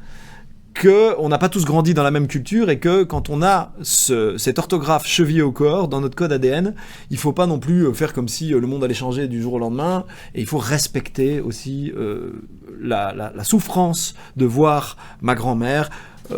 qu'on n'a pas tous grandi dans la même culture et que quand on a cette orthographe chevillée au corps, dans notre code ADN, il ne faut pas non plus faire comme si le monde allait changer du jour au lendemain, et il faut respecter aussi la souffrance de voir ma grand-mère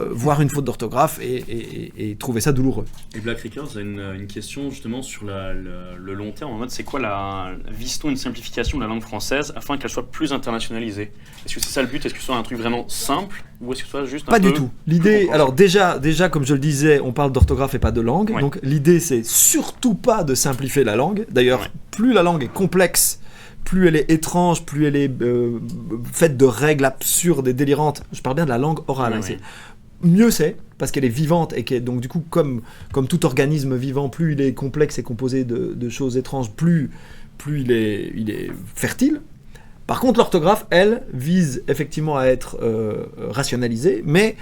voir une faute d'orthographe et trouver ça douloureux. Et Black Records a une question justement sur le long terme, en mode c'est quoi vise-t-on une simplification de la langue française afin qu'elle soit plus internationalisée? Est-ce que c'est ça le but? Est-ce que ce soit un truc vraiment simple ou est-ce que ce soit juste pas du tout. L'idée, alors déjà comme je le disais, on parle d'orthographe et pas de langue, donc l'idée c'est surtout pas de simplifier la langue. D'ailleurs, plus la langue est complexe, plus elle est étrange, plus elle est faite de règles absurdes et délirantes. Je parle bien de la langue orale. Mieux c'est, parce qu'elle est vivante et donc du coup, comme tout organisme vivant, plus il est complexe et composé de choses étranges, plus il est fertile. Par contre, l'orthographe, elle, vise effectivement à être rationalisée, mais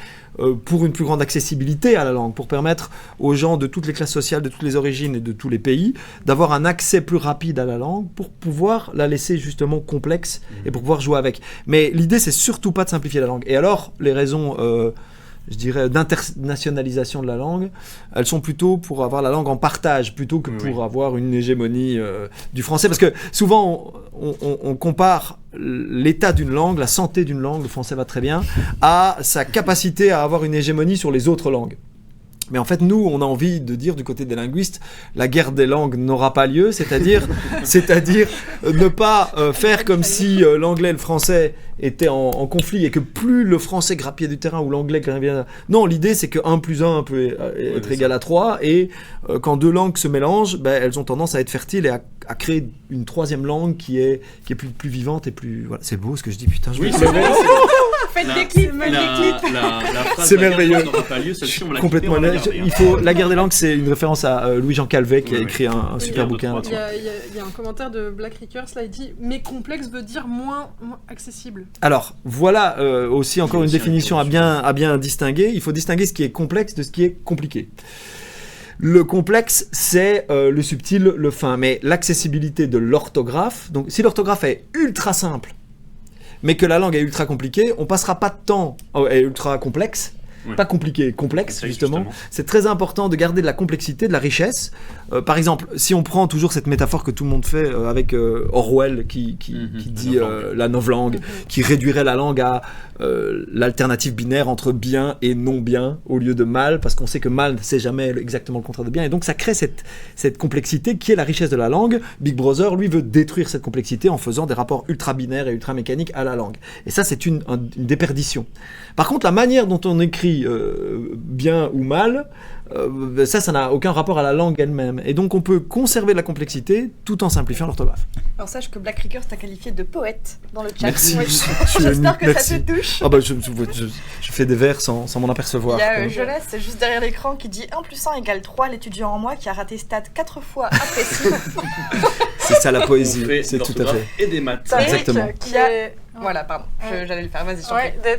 pour une plus grande accessibilité à la langue, pour permettre aux gens de toutes les classes sociales, de toutes les origines et de tous les pays, d'avoir un accès plus rapide à la langue pour pouvoir la laisser justement complexe et pour pouvoir jouer avec. Mais l'idée, c'est surtout pas de simplifier la langue. Et alors, les raisons... je dirais, d'internationalisation de la langue, elles sont plutôt pour avoir la langue en partage, plutôt que pour avoir une hégémonie du français. Parce que souvent, on compare l'état d'une langue, la santé d'une langue, le français va très bien, à sa capacité à avoir une hégémonie sur les autres langues. Mais en fait, nous, on a envie de dire du côté des linguistes, la guerre des langues n'aura pas lieu, c'est-à-dire ne pas faire comme si l'anglais et le français étaient en conflit et que plus le français grappillait du terrain ou l'anglais grappillait... Non, l'idée c'est que 1 + 1 peut être égal à 3 et quand 2 langues se mélangent, elles ont tendance à être fertiles et à créer une 3e langue qui est plus vivante et plus... Voilà. C'est beau ce que je dis, putain. Faites des clips, c'est merveilleux. Complètement. Complètement. La guerre des langues, c'est une référence à Louis-Jean Calvet qui a écrit un super bouquin là-dessus. Il y a un commentaire de Black Rickers, là, il dit « Mais complexe veut dire moins accessible ». Alors, voilà aussi encore une définition à bien distinguer. Il faut distinguer ce qui est complexe de ce qui est compliqué. Le complexe, c'est le subtil, le fin. Mais l'accessibilité de l'orthographe, donc si l'orthographe est ultra simple, mais que la langue est ultra compliquée, on passera pas de temps, est ultra complexe, pas compliqué, complexe justement. C'est très important de garder de la complexité, de la richesse. Par exemple, si on prend toujours cette métaphore que tout le monde fait avec Orwell qui dit la novlangue, qui réduirait la langue à l'alternative binaire entre bien et non bien au lieu de mal, parce qu'on sait que mal c'est jamais exactement le contraire de bien, et donc ça crée cette complexité qui est la richesse de la langue. Big Brother, lui, veut détruire cette complexité en faisant des rapports ultra binaires et ultra mécaniques à la langue. Et ça, c'est une déperdition. Par contre, la manière dont on écrit bien ou mal, ça n'a aucun rapport à la langue elle-même. Et donc on peut conserver la complexité tout en simplifiant l'orthographe. Alors sache que Black Rickers t'a qualifié de poète dans le chat. Merci. J'espère que ça te touche. Ah bah, je fais des vers sans m'en apercevoir. Il y a Jolas, juste derrière l'écran, qui dit 1 + 1 = 3, l'étudiant en moi qui a raté stat 4 fois après 6. C'est ça la poésie, c'est tout à fait. Et des maths. Tariq, Exactement. Voilà, pardon, j'allais le faire, vas-y.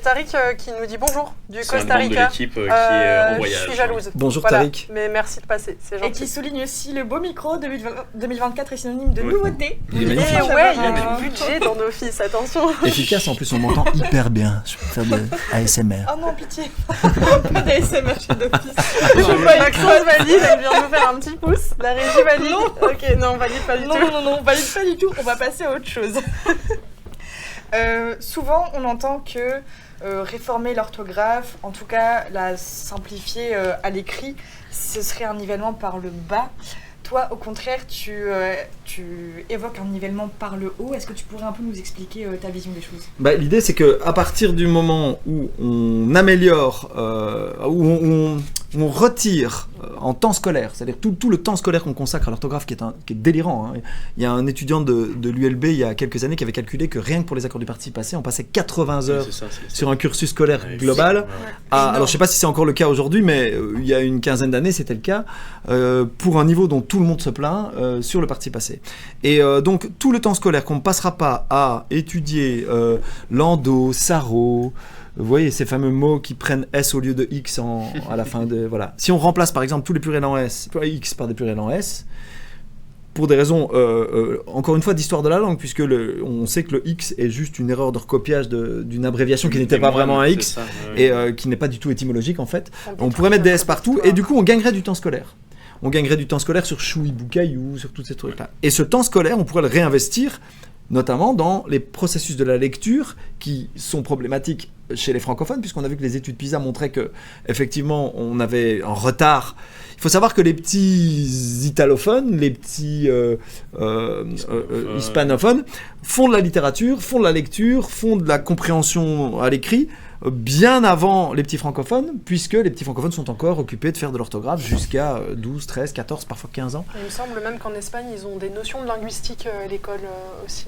Tariq qui nous dit bonjour du Costa Rica. C'est un membre de l'équipe qui est en voyage. Je suis jalouse. Bonjour Tariq. Mais merci de passer, c'est gentil. Et qui souligne aussi le beau micro, 2024 est synonyme de nouveauté. Il est magnifique. Et ouais, il y a du budget dans nos fils, attention. Efficace, en plus on m'entend hyper bien. Je peux faire de ASMR. Oh non, pitié. Pas d'ASMR chez Doffice. Maxence valide, elle vient nous faire un petit pouce. La régie valide. Non. Ok, non, valide pas du tout. Non, valide pas du tout, on va passer à autre chose. Souvent, on entend que réformer l'orthographe, en tout cas la simplifier à l'écrit, ce serait un nivellement par le bas. Toi, au contraire, tu évoques un nivellement par le haut. Est-ce que tu pourrais un peu nous expliquer ta vision des choses ? L'idée, c'est qu'à partir du moment où on améliore, où on retire en temps scolaire, c'est-à-dire tout le temps scolaire qu'on consacre à l'orthographe, qui est délirant. Hein. Il y a un étudiant de l'ULB il y a quelques années qui avait calculé que rien que pour les accords du participe passé, on passait 80 heures sur un cursus scolaire global. Alors, je ne sais pas si c'est encore le cas aujourd'hui, mais il y a une quinzaine d'années, c'était le cas, pour un niveau dont tout le monde se plaint sur le participe passé. Et donc, tout le temps scolaire qu'on ne passera pas à étudier Landau, Sarraud, vous voyez ces fameux mots qui prennent S au lieu de X à la fin de... Voilà. Si on remplace par exemple tous les pluriels en S, X par des pluriels en S, pour des raisons, encore une fois, d'histoire de la langue, puisque on sait que le X est juste une erreur de recopiage d'une abréviation qui n'était pas vraiment un X, et qui n'est pas du tout étymologique en fait. On pourrait mettre des S partout, et du coup on gagnerait du temps scolaire. On gagnerait du temps scolaire sur Chouibou Caillou, sur toutes ces trucs-là. Et ce temps scolaire, on pourrait le réinvestir notamment dans les processus de la lecture qui sont problématiques chez les francophones, puisqu'on a vu que les études PISA montraient que effectivement on avait un retard. Il faut savoir que les petits italophones, les petits hispanophones font de la littérature, font de la lecture, font de la compréhension à l'écrit bien avant les petits francophones, puisque les petits francophones sont encore occupés de faire de l'orthographe jusqu'à 12, 13, 14, parfois 15 ans. Il me semble même qu'en Espagne, ils ont des notions de linguistique à l'école aussi.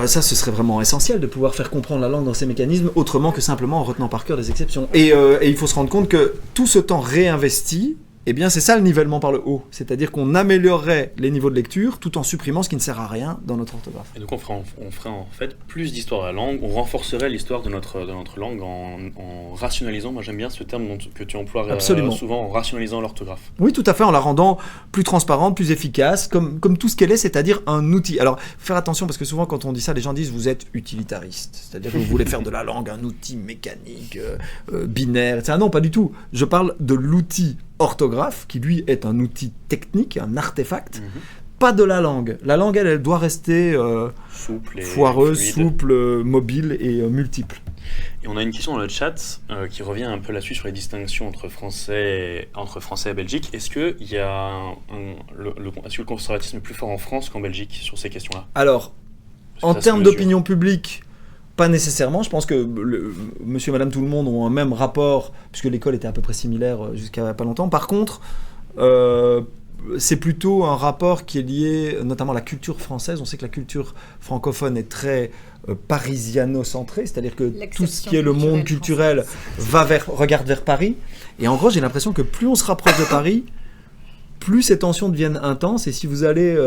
Ça, ce serait vraiment essentiel de pouvoir faire comprendre la langue dans ses mécanismes autrement que simplement en retenant par cœur des exceptions. Et il faut se rendre compte que tout ce temps réinvesti, eh bien, c'est ça le nivellement par le haut. C'est-à-dire qu'on améliorerait les niveaux de lecture tout en supprimant ce qui ne sert à rien dans notre orthographe. Et donc on ferait en fait plus d'histoire de la langue, on renforcerait l'histoire de notre langue en rationalisant, moi j'aime bien ce terme que tu emploies souvent, en rationalisant l'orthographe. Oui, tout à fait, en la rendant plus transparente, plus efficace, comme tout ce qu'elle est, c'est-à-dire un outil. Alors, faire attention, parce que souvent quand on dit ça, les gens disent vous êtes utilitariste, c'est-à-dire que vous voulez faire de la langue un outil mécanique, binaire, etc. Non, pas du tout. Je parle de l'outil orthographe, qui lui est un outil technique, un artefact, pas de la langue. La langue, elle doit rester souple et foireuse, fluide. souple, mobile et multiple. Et on a une question dans le chat qui revient un peu là-dessus sur les distinctions entre français et Belgique. Est-ce que le conservatisme est plus fort en France qu'en Belgique sur ces questions-là ? Alors, en termes d'opinion publique, pas nécessairement. Je pense que monsieur et madame tout le monde ont un même rapport, puisque l'école était à peu près similaire jusqu'à pas longtemps. Par contre, c'est plutôt un rapport qui est lié notamment à la culture française. On sait que la culture francophone est très parisiano-centrée, c'est-à-dire que tout ce qui est le monde culturel regarde vers Paris. Et en gros, j'ai l'impression que plus on se rapproche de Paris, plus ces tensions deviennent intenses. Et si vous allez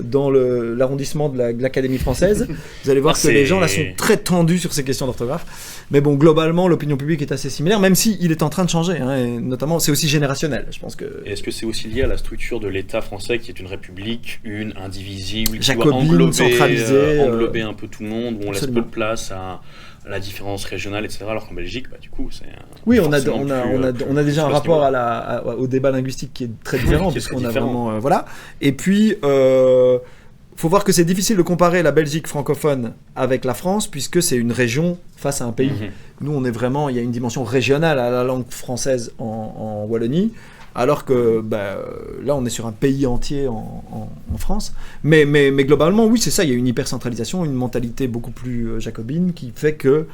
dans l'arrondissement de l'Académie française, vous allez voir que les gens là sont très tendus sur ces questions d'orthographe. Mais bon, globalement, l'opinion publique est assez similaire, même s'il est en train de changer. Hein, et notamment, c'est aussi générationnel. Je pense que. Et est-ce que c'est aussi lié à la structure de l'État français, qui est une république, indivisible, qui doit englober un peu tout le monde, où on laisse peu de place à la différence régionale, etc. Alors qu'en Belgique, du coup, c'est... Oui, on a déjà un rapport au débat linguistique qui est très différent, puisqu'on a vraiment... voilà. Et puis, faut voir que c'est difficile de comparer la Belgique francophone avec la France, puisque c'est une région face à un pays. Nous, on est vraiment... Il y a une dimension régionale à la langue française en Wallonie, alors que là, on est sur un pays entier en France. Mais globalement, oui, c'est ça. Il y a une hypercentralisation, une mentalité beaucoup plus jacobine qui fait que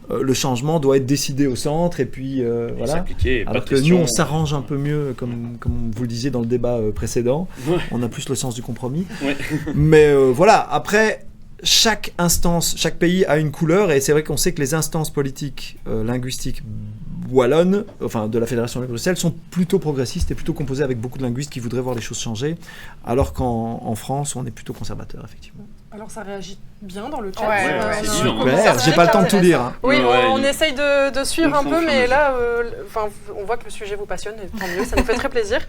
le changement doit être décidé au centre et puis voilà. Alors que nous, on s'arrange un peu mieux, comme vous le disiez dans le débat précédent. Ouais. On a plus le sens du compromis. Ouais. Mais voilà, après... Chaque instance, chaque pays a une couleur, et c'est vrai qu'on sait que les instances politiques linguistiques wallonnes, enfin de la Fédération de Bruxelles, sont plutôt progressistes et plutôt composées avec beaucoup de linguistes qui voudraient voir les choses changer, alors qu'en France, on est plutôt conservateur, effectivement. Alors ça réagit bien dans le chat. Super, j'ai pas le temps de tout lire. Hein. Oui, on essaye de suivre un peu, mais là, on voit que le sujet vous passionne, et tant mieux, ça nous fait très plaisir.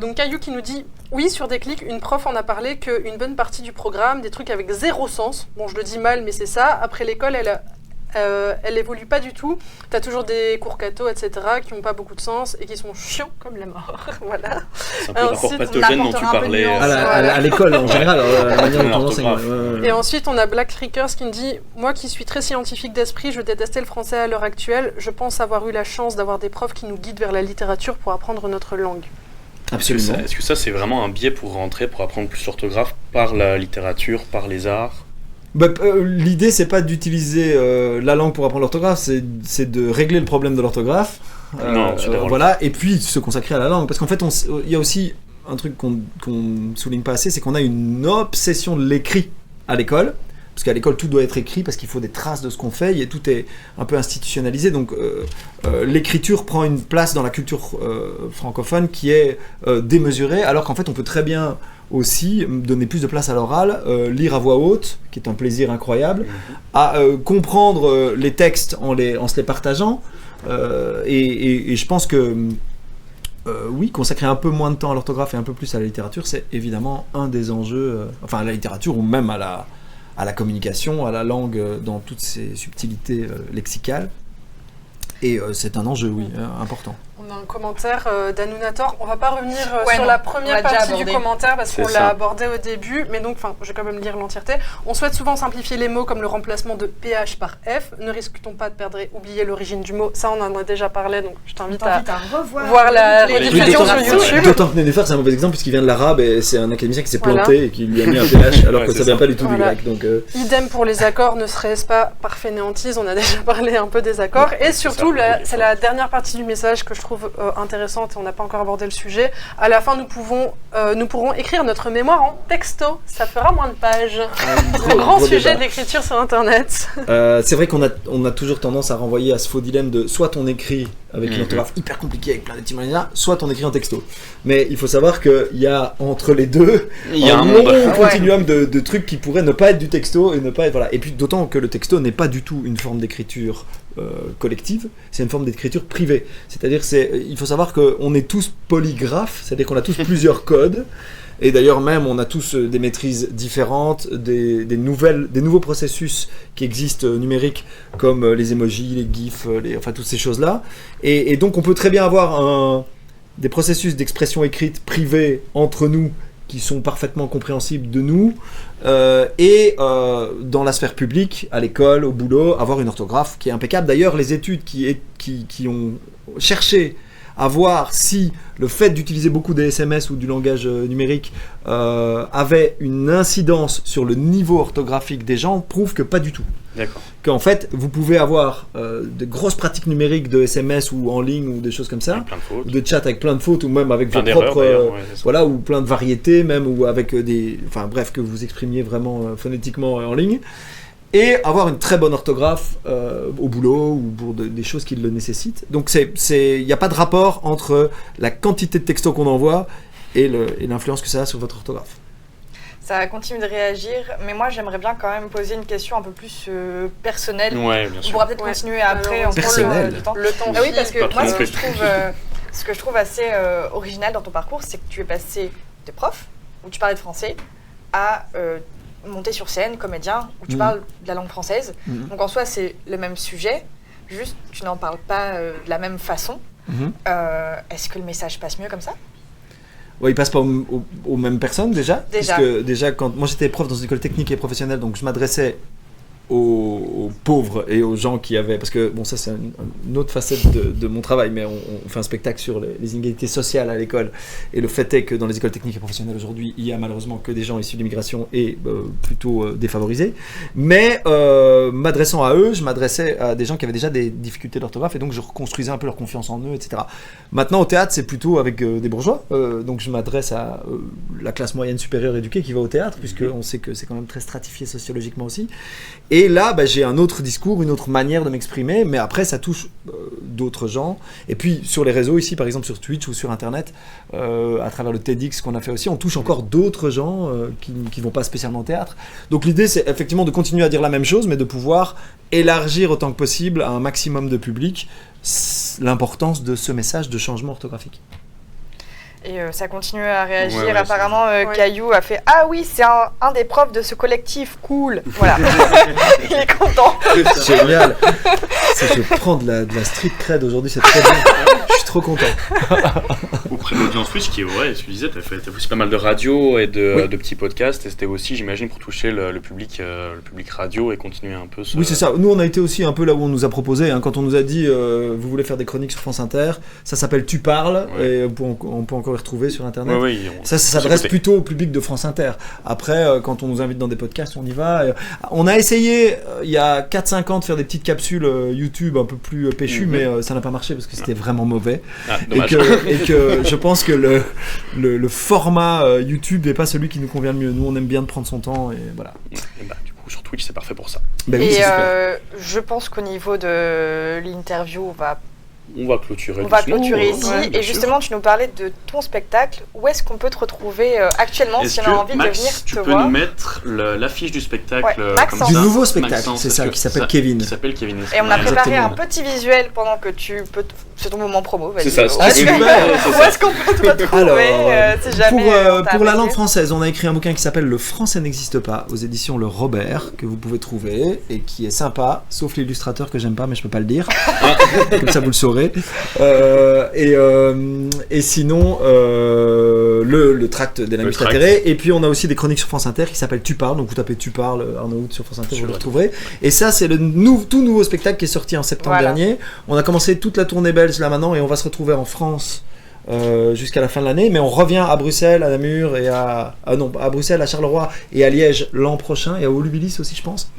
Donc Caillou qui nous dit, oui, sur Déclic, une prof en a parlé qu'une bonne partie du programme, des trucs avec zéro sens, bon je le dis mal, mais c'est ça, après l'école, elle évolue pas du tout. T'as toujours des cours catho, etc., qui n'ont pas beaucoup de sens et qui sont chiants comme la mort. Voilà. C'est un peu le rapport pathogène dont tu parlais. À l'école en général, la manière dont on enseigne. Et ensuite, on a Black Rickers qui nous dit, moi qui suis très scientifique d'esprit, je détestais le français à l'heure actuelle. Je pense avoir eu la chance d'avoir des profs qui nous guident vers la littérature pour apprendre notre langue. Absolument. Est-ce que ça, c'est vraiment un biais pour apprendre plus l'orthographe par la littérature, par les arts ? L'idée, c'est pas d'utiliser la langue pour apprendre l'orthographe, c'est de régler le problème de l'orthographe. Voilà, et puis se consacrer à la langue. Parce qu'en fait, il y a aussi un truc qu'on souligne pas assez, c'est qu'on a une obsession de l'écrit à l'école. Parce qu'à l'école, tout doit être écrit, parce qu'il faut des traces de ce qu'on fait, et tout est un peu institutionnalisé. Donc l'écriture prend une place dans la culture francophone qui est démesurée, alors qu'en fait, on peut très bien aussi donner plus de place à l'oral, lire à voix haute, qui est un plaisir incroyable, à comprendre les textes en se les partageant, et je pense que oui, consacrer un peu moins de temps à l'orthographe et un peu plus à la littérature, c'est évidemment un des enjeux, enfin à la littérature ou même à la communication, à la langue dans toutes ses subtilités lexicales, et c'est un enjeu, oui, important. On a un commentaire d'Anunator. On va pas revenir sur la première partie du commentaire parce qu'on l'a abordé au début, mais donc, je vais quand même lire l'entièreté. On souhaite souvent simplifier les mots comme le remplacement de PH par F. Ne risque-t-on pas de perdre et oublier l'origine du mot ? Ça, on en a déjà parlé, donc je t'invite à voir la rediffusion sur YouTube. D'autant que Nénéfer, c'est un mauvais exemple puisqu'il vient de l'arabe et c'est un académicien qui s'est planté et qui lui a mis un PH alors que ça vient pas du tout du grec. Donc, idem pour les accords, ne serait-ce pas par fainéantise ? On a déjà parlé un peu des accords. Et surtout, c'est la dernière partie du message que je trouve intéressante, et on n'a pas encore abordé le sujet. À la fin, nous pourrons écrire notre mémoire en texto. Ça fera moins de pages. Le grand sujet de l'écriture sur Internet. C'est vrai qu'on a toujours tendance à renvoyer à ce faux dilemme de soit on écrit avec une orthographe hyper compliquée, avec plein d'étymologies, soit on écrit en texto. Mais il faut savoir qu'il y a entre les deux un long continuum de trucs qui pourraient ne pas être du texto et ne pas être... Voilà. Et puis d'autant que le texto n'est pas du tout une forme d'écriture collective, c'est une forme d'écriture privée. C'est-à-dire, il faut savoir qu'on est tous polygraphes, c'est-à-dire qu'on a tous plusieurs codes, et d'ailleurs même on a tous des maîtrises différentes, des nouveaux processus qui existent numériques, comme les emojis, les gifs, enfin toutes ces choses-là. Et donc on peut très bien avoir des processus d'expression écrite privée entre nous, qui sont parfaitement compréhensibles de nous, et dans la sphère publique, à l'école, au boulot, avoir une orthographe qui est impeccable. D'ailleurs, les études qui ont cherché à voir si le fait d'utiliser beaucoup des SMS ou du langage numérique avait une incidence sur le niveau orthographique des gens prouvent que pas du tout. D'accord. Qu'en fait, vous pouvez avoir de grosses pratiques numériques de SMS ou en ligne ou des choses comme ça, Avec plein de fautes. de chat avec plein de fautes ou même avec Plein vos d'erreurs, propres, d'ailleurs, ouais, c'est ça. voilà, ou plein de variétés même, ou avec des, enfin bref, que vous exprimiez vraiment phonétiquement en ligne. Et avoir une très bonne orthographe au boulot ou pour des choses qui le nécessitent. Donc il n'y a pas de rapport entre la quantité de textos qu'on envoie et l'influence que ça a sur votre orthographe. Ça continue de réagir, mais moi j'aimerais bien quand même poser une question un peu plus personnelle. Ouais, bien On sûr. pourra peut-être continuer après, on prend Personnel. le temps. Le temps Ah oui, parce que Pas moi trop ce que je trouve assez original dans ton parcours, c'est que tu es passé de prof, où tu parlais de français, à monter sur scène, comédien, où tu parles de la langue française. Donc en soi, c'est le même sujet, juste tu n'en parles pas de la même façon. Est-ce que le message passe mieux comme ça ? Ouais, il passe pas aux mêmes personnes déjà. Déjà. Puisque déjà, quand moi j'étais prof dans une école technique et professionnelle, donc je m'adressais aux pauvres et aux gens qui avaient, parce que bon, ça c'est une autre facette de mon travail, mais on fait un spectacle sur les inégalités sociales à l'école, et le fait est que dans les écoles techniques et professionnelles aujourd'hui, il y a malheureusement que des gens issus de l'immigration et plutôt défavorisés, mais m'adressant à eux, je m'adressais à des gens qui avaient déjà des difficultés d'orthographe, et donc je reconstruisais un peu leur confiance en eux, etc. Maintenant au théâtre, c'est plutôt avec des bourgeois, donc je m'adresse à la classe moyenne supérieure éduquée qui va au théâtre, puisque on sait que c'est quand même très stratifié sociologiquement aussi. Et là, j'ai un autre discours, une autre manière de m'exprimer, mais après, ça touche d'autres gens. Et puis, sur les réseaux, ici, par exemple, sur Twitch ou sur Internet, à travers le TEDx qu'on a fait aussi, on touche encore d'autres gens qui ne vont pas spécialement au théâtre. Donc, l'idée, c'est effectivement de continuer à dire la même chose, mais de pouvoir élargir autant que possible à un maximum de public l'importance de ce message de changement orthographique. Et ça continue à réagir. Ouais, Apparemment, Caillou a fait « Ah oui, c'est un des profs de ce collectif, cool !» Voilà. Il est content. Génial. Je prends de la street cred aujourd'hui, c'est très bien. Je suis trop content. Auprès de l'audience Twitch, qui est vrai, tu disais, tu as fait aussi pas mal de radio et de petits podcasts, et c'était aussi, j'imagine, pour toucher le public radio et continuer un peu ce... Oui, c'est ça. Nous, on a été aussi un peu là où on nous a proposé, hein, quand on nous a dit vous voulez faire des chroniques sur France Inter, ça s'appelle Tu parles, et on peut encore les retrouver sur Internet. Ça s'adresse plutôt au public de France Inter. Après, quand on nous invite dans des podcasts, on y va. On a essayé, il y a 4-5 ans, de faire des petites capsules YouTube un peu plus péchues, mais ça n'a pas marché parce que c'était vraiment mauvais. Et que je pense que le format YouTube n'est pas celui qui nous convient le mieux. Nous, on aime bien prendre son temps, et voilà. Et du coup, sur Twitch, c'est parfait pour ça. Oui, et c'est super. je pense qu'au niveau de l'interview, on va clôturer ici. Et justement, tu nous parlais de ton spectacle. Où est-ce qu'on peut te retrouver actuellement si on a envie Max, de venir tu te peux voir nous mettre l'affiche du spectacle Maxence. Du nouveau spectacle, Maxence, c'est ça, qui s'appelle Kevin. Qui s'appelle Kevin. Et on a préparé Exactement. un petit visuel pendant que tu peux... C'est ton moment promo, vas-y. C'est ça, Où Ah, super. est-ce qu'on peut te retrouver Alors, si jamais on t'a pour la langue apprécié. française, on a écrit un bouquin qui s'appelle Le français n'existe pas, aux éditions Le Robert, que vous pouvez trouver, et qui est sympa, sauf l'illustrateur que j'aime pas, mais je peux pas le dire. Comme ça, vous le saurez. Et sinon, le tract des linguistes tract. atterrés. Et puis, on a aussi des chroniques sur France Inter qui s'appellent Tu parles. Donc, vous tapez Tu parles, Arnaud Hout sur France Inter, vous le retrouverez. Et ça, c'est le tout nouveau spectacle qui est sorti en septembre dernier. On a commencé toute la tournée belge là maintenant, et on va se retrouver en France jusqu'à la fin de l'année, mais on revient à Bruxelles, à Namur et à Bruxelles, à Charleroi et à Liège l'an prochain, et à Volubilis aussi, je pense.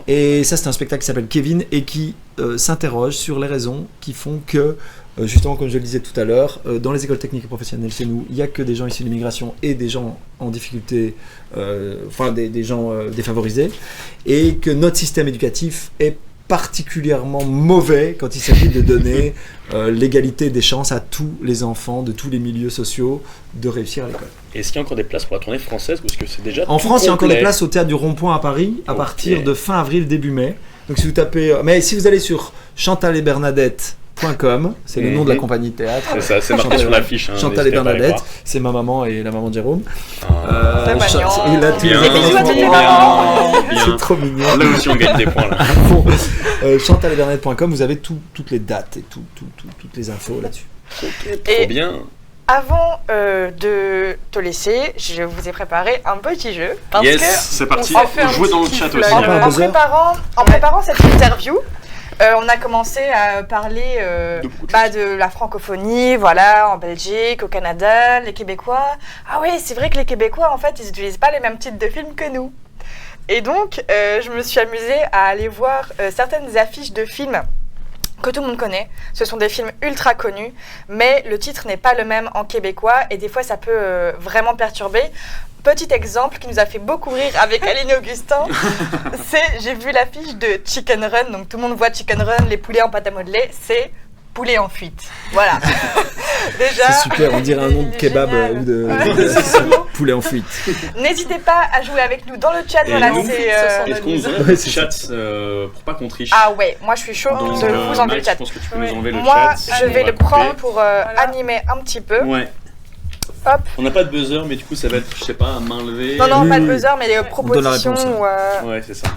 Et ça, c'est un spectacle qui s'appelle Kevin et qui s'interroge sur les raisons qui font que justement, comme je le disais tout à l'heure, dans les écoles techniques et professionnelles chez nous, il n'y a que des gens issus de l'immigration et des gens en difficulté, des gens défavorisés, et que notre système éducatif est particulièrement mauvais quand il s'agit de donner l'égalité des chances à tous les enfants de tous les milieux sociaux de réussir à l'école. Est-ce qu'il y a encore des places pour la tournée française, parce que c'est déjà en tout France, il y a encore complet. des places au Théâtre du Rond-Point à Paris à partir de fin avril, début mai. Donc si vous tapez... mais si vous allez sur chantaletbernadette.com, c'est le nom de la compagnie de théâtre. C'est ça, c'est marqué sur l'affiche. Chantal et Bernadette, c'est ma maman et la maman de Jérôme. C'est mignon. Il a tous les Des bisous à toutes les enfants. mamans. C'est trop mignon. Là aussi, on gagne des points. Là. Bon, chantaletbernadette.com, vous avez toutes les dates et toutes les infos là-dessus. Trop bien. Avant de te laisser, je vous ai préparé un petit jeu. Parce que c'est parti. on s'est fait un Jouez dans le petit chat kiff, aussi. là. En préparant cette interview, on a commencé à parler de la francophonie, voilà, en Belgique, au Canada, les Québécois. Ah oui, c'est vrai que les Québécois, en fait, ils n'utilisent pas les mêmes titres de films que nous. Et donc, je me suis amusée à aller voir certaines affiches de films que tout le monde connaît. Ce sont des films ultra connus, mais le titre n'est pas le même en québécois et des fois ça peut vraiment perturber. Petit exemple qui nous a fait beaucoup rire avec Aline Augustin, j'ai vu l'affiche de Chicken Run, donc tout le monde voit Chicken Run, les poulets en pâte à modeler, c'est poulet en fuite. Voilà. Déjà. C'est super, on dirait un nom de kebab ou de poulet en fuite. N'hésitez pas à jouer avec nous dans le chat. Et voilà, donc, c'est. Est-ce qu'on ouvre le chat pour pas qu'on triche? Ah ouais, moi je suis chaud Donc, de vous enlever le Max, chat. je pense que tu peux nous enlever le Moi, chat. je vais On va le prendre couper. pour animer un petit peu. Ouais. Hop. On n'a pas de buzzer, mais du coup, ça va être, je sais pas, à main levée. Non, Oui, pas de oui. buzzer, mais les propositions. réponse, hein. Ouais, c'est ça.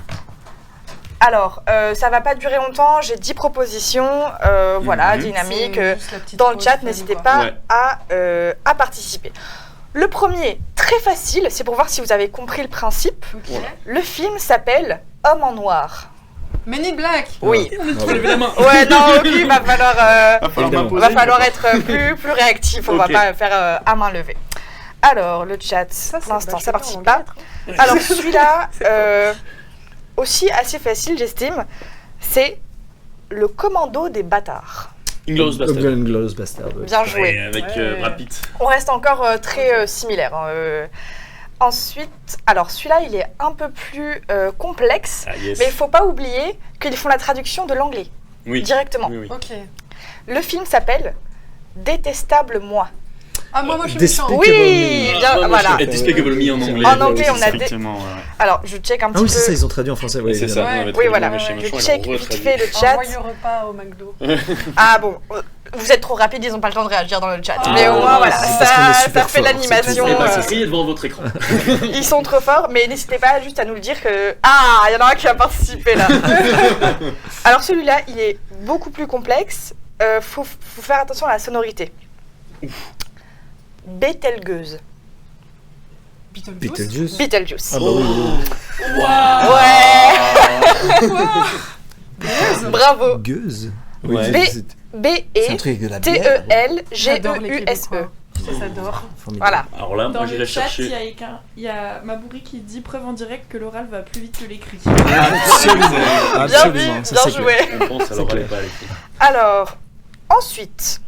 Alors, ça va pas durer longtemps. J'ai 10 propositions, voilà, dynamiques. Dans le chat, n'hésitez pas Ouais. à participer. Le premier, très facile, c'est pour voir si vous avez compris le principe. Ok. Le film s'appelle Homme en noir. Men in Black. Oui. Tu peux lever la main. Ouais, non, ok, va Évidemment. falloir être plus réactif. On va Ok. pas faire à main levée. Alors, le chat, pour l'instant, ça participe pas. Alors, celui-là, aussi assez facile, j'estime, c'est le commando des bâtards. Inglourious Basterds. Inglourious Basterds. Bien joué. Ouais, avec Ouais. Brad Pitt. On reste encore très similaire. Ensuite, alors celui-là, il est un peu plus complexe, Ah, yes. mais il faut pas oublier qu'ils font la traduction de l'anglais Oui. directement. Oui, oui. Ok. Le film s'appelle Détestable moi. Ah, moi je suis Despicable méchant. Oui, Me. bien, moi, voilà. je- Despicable Me en anglais. En anglais, on a des- Effectivement, ouais. Alors, je check un Ah petit oui, c'est ça, peu. ils ont traduit en français. Oui, C'est ça. évidemment. Ouais. on avait Oui, traduit voilà. Méchant, Je Méchant, ils check l'ont vite retraduit. fait le chat. Envoyez repas au McDo. Ah bon, vous êtes trop rapide, ils n'ont pas le temps de réagir dans le chat. Ah, mais au moins, non, voilà, c'est parce qu'on est ça super fait fort, l'animation. c'est Eh ben, tout. c'est crié devant votre écran. Ils sont trop forts, mais n'hésitez pas juste à nous le dire que... Ah, il y en a un qui a participé là. Alors celui-là, il est beaucoup plus complexe. Faut faire attention à la sonorité. Betelgeuse. Beetlejuice. Beetlejuice. Ah bah oui, oui. Ouais. Bravo. Gueuse. Ouais. B- C'est un B-E-T-E-L-G-E-U-S-E. truc de la bière. J'adore les Québécois. Je les adore. Formidable. Voilà. Alors là, Dans moi le j'irai chat, chercher. il y a Mabouri qui dit preuve en direct que l'oral va plus vite que l'écrit. Absolument. Bien Absolument. vu, Ça, bien c'est joué. clair. On pense, alors C'est elle est clair. pas à l'écrit. Alors, ensuite,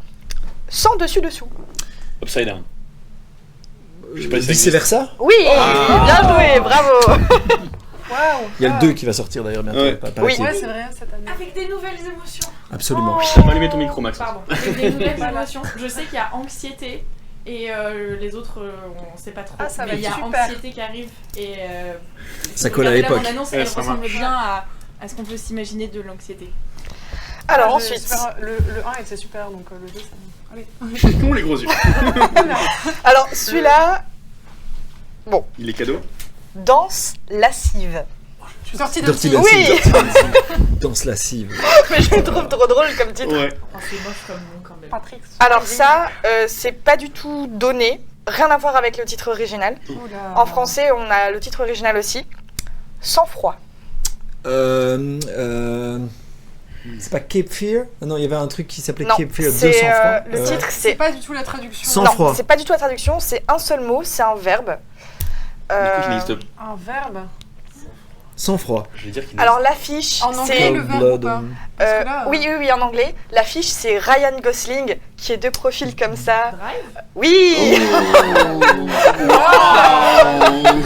sans dessus-dessous. Upside Down. Je sais pas si ça Vice existe. versa. Oui, bien joué, bravo. Waouh. Il y a le 2 qui va sortir d'ailleurs bientôt. Ouais. paraît-il. Ouais, c'est vrai, cette année. Avec des nouvelles émotions. Absolument. T'as pas allumé ton micro, Max. Pardon. Avec des nouvelles émotions. Je sais qu'il y a anxiété et les autres, on sait pas trop. Ah, ça va mais il y a être super. anxiété qui arrive et Ça colle à l'époque. L'annonce, Ouais, elle ça ressemble marche. bien à ce qu'on peut s'imaginer de l'anxiété. Alors Ah, ensuite, le 1 était super, donc le 2 ça. Allez. Comment les gros yeux? alors celui-là, Il est cadeau? danse lascive. Je suis sortie de Dirty petit. Oui. Dancing. Dirty Dancing. Danse lascive. Mais je le trouve trop drôle comme titre. Ouais. Oh, c'est moche comme nom quand même. Patrick. Alors ça, c'est pas du tout donné, rien à voir avec le titre original. Oula. En français, on a le titre original aussi. Sang froid. C'est pas Cape Fear? Ah non, il y avait un truc qui s'appelait Non, Cape Fear. c'est 200 francs. le titre, C'est c'est pas du tout la traduction. Sans non, froid. c'est pas du tout la traduction, c'est un seul mot, c'est un verbe. Du coup, il n'existe pas. Un verbe. Sans froid. Je vais dire qu'il Alors l'affiche, En anglais, c'est le verbe ou pas Parce que là, oui, en anglais. L'affiche, c'est Ryan Gosling qui est de profil comme ça. Drive. Oui.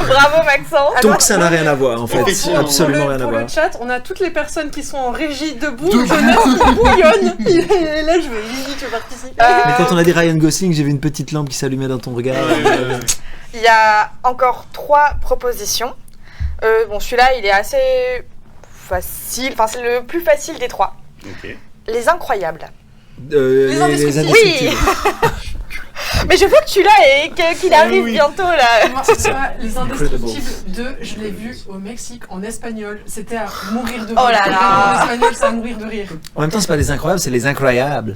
Bravo Maxence. Donc ça n'a rien à voir en fait. Effectivement. Absolument rien à pour voir. le chat, on a toutes les personnes qui sont en régie debout. Jonathan qui bouillonne. Il est là, je veux Lily, tu veux participer. Mais quand on a dit Ryan Gosling, j'ai vu une petite lampe qui s'allumait dans ton regard. Il y a encore 3 propositions. Bon, celui-là, il est assez facile. Enfin, c'est le plus facile des 3. Ok. Les Incroyables. Les Indestructibles. Oui. Mais je veux que tu l'as et qu'il arrive bientôt là. Moi, c'est ça, Les Indestructibles 2, je l'ai vu au Mexique en espagnol. C'était à mourir de rire. Oh là là. En espagnol, c'est à mourir de rire. En même temps, c'est pas les incroyables, c'est les incroyables.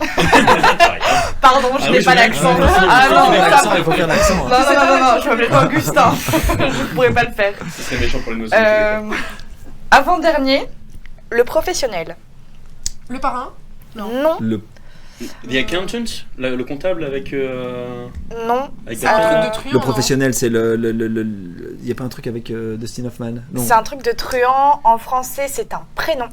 Pardon, je n'ai pas l'accent. Ah non, Il faut faire l'accent. non, je m'appelle pas Augustin. Je pourrais pas le faire. Ce serait méchant pour les notions. Avant-dernier, le professionnel. Le parrain? Non. The Accountant, le comptable avec. Non. Avec C'est un Dapper. truc de truand. Le professionnel, c'est il y a pas un truc avec Dustin Hoffman? Non. C'est un truc de truand. En français, c'est un prénom.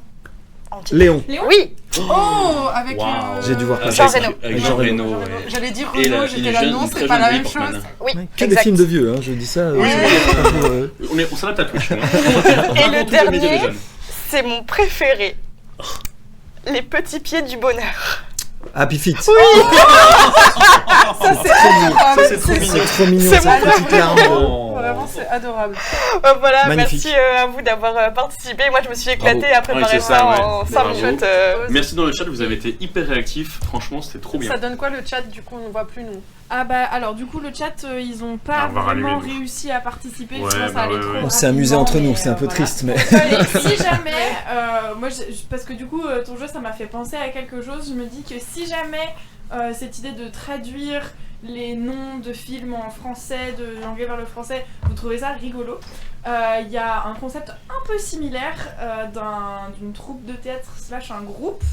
Léon. Oui. Oh, avec. Waouh. J'ai dû voir Avec- Jean Reno. Avec Jean Jean Reno. Reno. J'allais dire Et Renault, il j'étais est là, jeune, non, très c'est pas jeune la Billy même Portman. chose. Oui. Que des exact. films de vieux, hein, je dis ça. On s'adapte à Twitch. Et le dernier, c'est mon préféré. Les petits pieds du bonheur. Happy Feet. Ça, c'est c'est trop mignon. C'est trop mignon, C'est cette mon petite larme. Vraiment, c'est adorable. Voilà, Magnifique. merci à vous d'avoir participé. Moi, je me suis éclatée à préparer Ouais, c'est ça, ça, ouais. en 5 Bravo. minutes. Merci dans le chat, vous avez été hyper réactifs. Franchement, c'était trop bien. Ça donne quoi le chat? Du coup, on ne voit plus, nous. Ah bah alors du coup le chat ils ont pas Ah, on va vraiment rallumer, nous. réussi à participer, Ouais, sinon ça bah allait ouais, trop ouais. On s'est amusé entre rapidement, nous, mais, c'est un peu voilà. triste, mais. Et si jamais, moi parce que du coup ton jeu ça m'a fait penser à quelque chose, je me dis que si jamais cette idée de traduire les noms de films en français, de l'anglais vers le français, vous trouvez ça rigolo, il y a un concept un peu similaire d'une troupe de théâtre / un groupe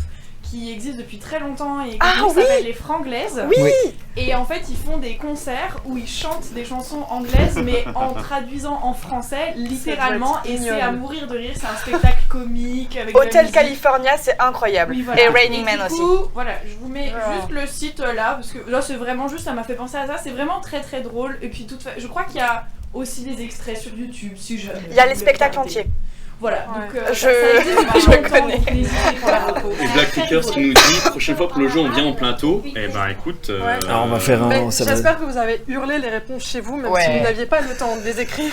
qui existe depuis très longtemps et qui s'appelle les Franglaises. Oui. Et en fait, ils font des concerts où ils chantent des chansons anglaises, mais en traduisant en français, littéralement. Ça doit Et être c'est ignoble. à mourir de rire. C'est un spectacle comique avec de la Hotel musique. California, c'est incroyable. Oui, voilà. Et Raining Man du aussi. coup, voilà, je vous mets Ah. juste le site là, parce que là, c'est vraiment juste, ça m'a fait penser à ça. C'est vraiment très très drôle. Et puis, je crois qu'il y a aussi des extraits sur YouTube, si jamais. Il y a vous les voulez spectacles regarder. entiers. Voilà, Ouais. donc Je- ça existe depuis je longtemps, connais. donc n'hésitez pas. Et Black Clickers qui nous dit prochaine fois pour le jeu on vient en plein tôt. Eh ben écoute. Ouais. Alors, on va faire Mais un. Ça va. j'espère que vous avez hurlé les réponses chez vous, même Ouais. si vous n'aviez pas le temps de les écrire.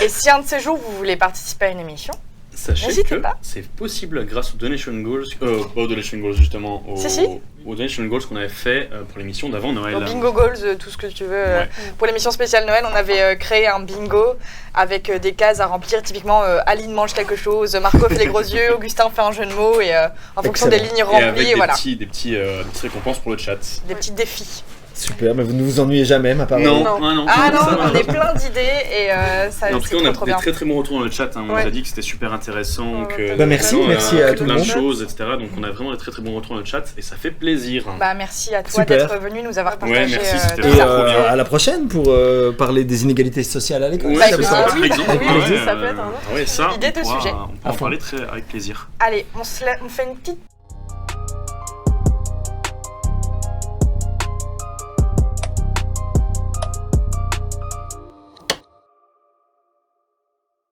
Et si un de ces jours vous voulez participer à une émission, Sachez N'hésitez que pas. c'est possible grâce aux Donation Goals, pas aux Donation Goals justement, Si. aux Donation Goals qu'on avait fait pour l'émission d'avant Noël. au bingo goals, tout ce que tu veux. Ouais. Pour l'émission spéciale Noël, on avait créé un bingo avec des cases à remplir. Typiquement, Aline mange quelque chose, Marco fait les gros yeux, Augustin fait un jeu de mots et en fonction des Excellent. lignes Et avec remplies, des, voilà, petits, des petites récompenses pour le chat. des petits défis. Super, mais vous ne vous ennuyez jamais, ma parole. Non, Non. non, Ah ça non, va. on est plein d'idées et ça Et en tout c'est cas, on a trop des bien. très très bons retours dans le chat. Hein. On Ouais. nous a dit que c'était super intéressant. Ouais, Que bah, merci, vraiment, merci on a à appris tout le plein de monde. choses, etc. Donc on a vraiment des très très bons retours dans le chat et ça fait plaisir. Bah merci à toi Super. d'être venu nous avoir Ouais, partagé merci, c'était tout Et ça. trop bien. à la prochaine pour parler des inégalités sociales à l'école. Ouais, Bah, ça écoute, peut ah être oui, par exemple. oui, oui, ça peut être un autre ouais, ça, idée de on pourra- sujet. On peut en parler très avec plaisir. Allez, on fait une petite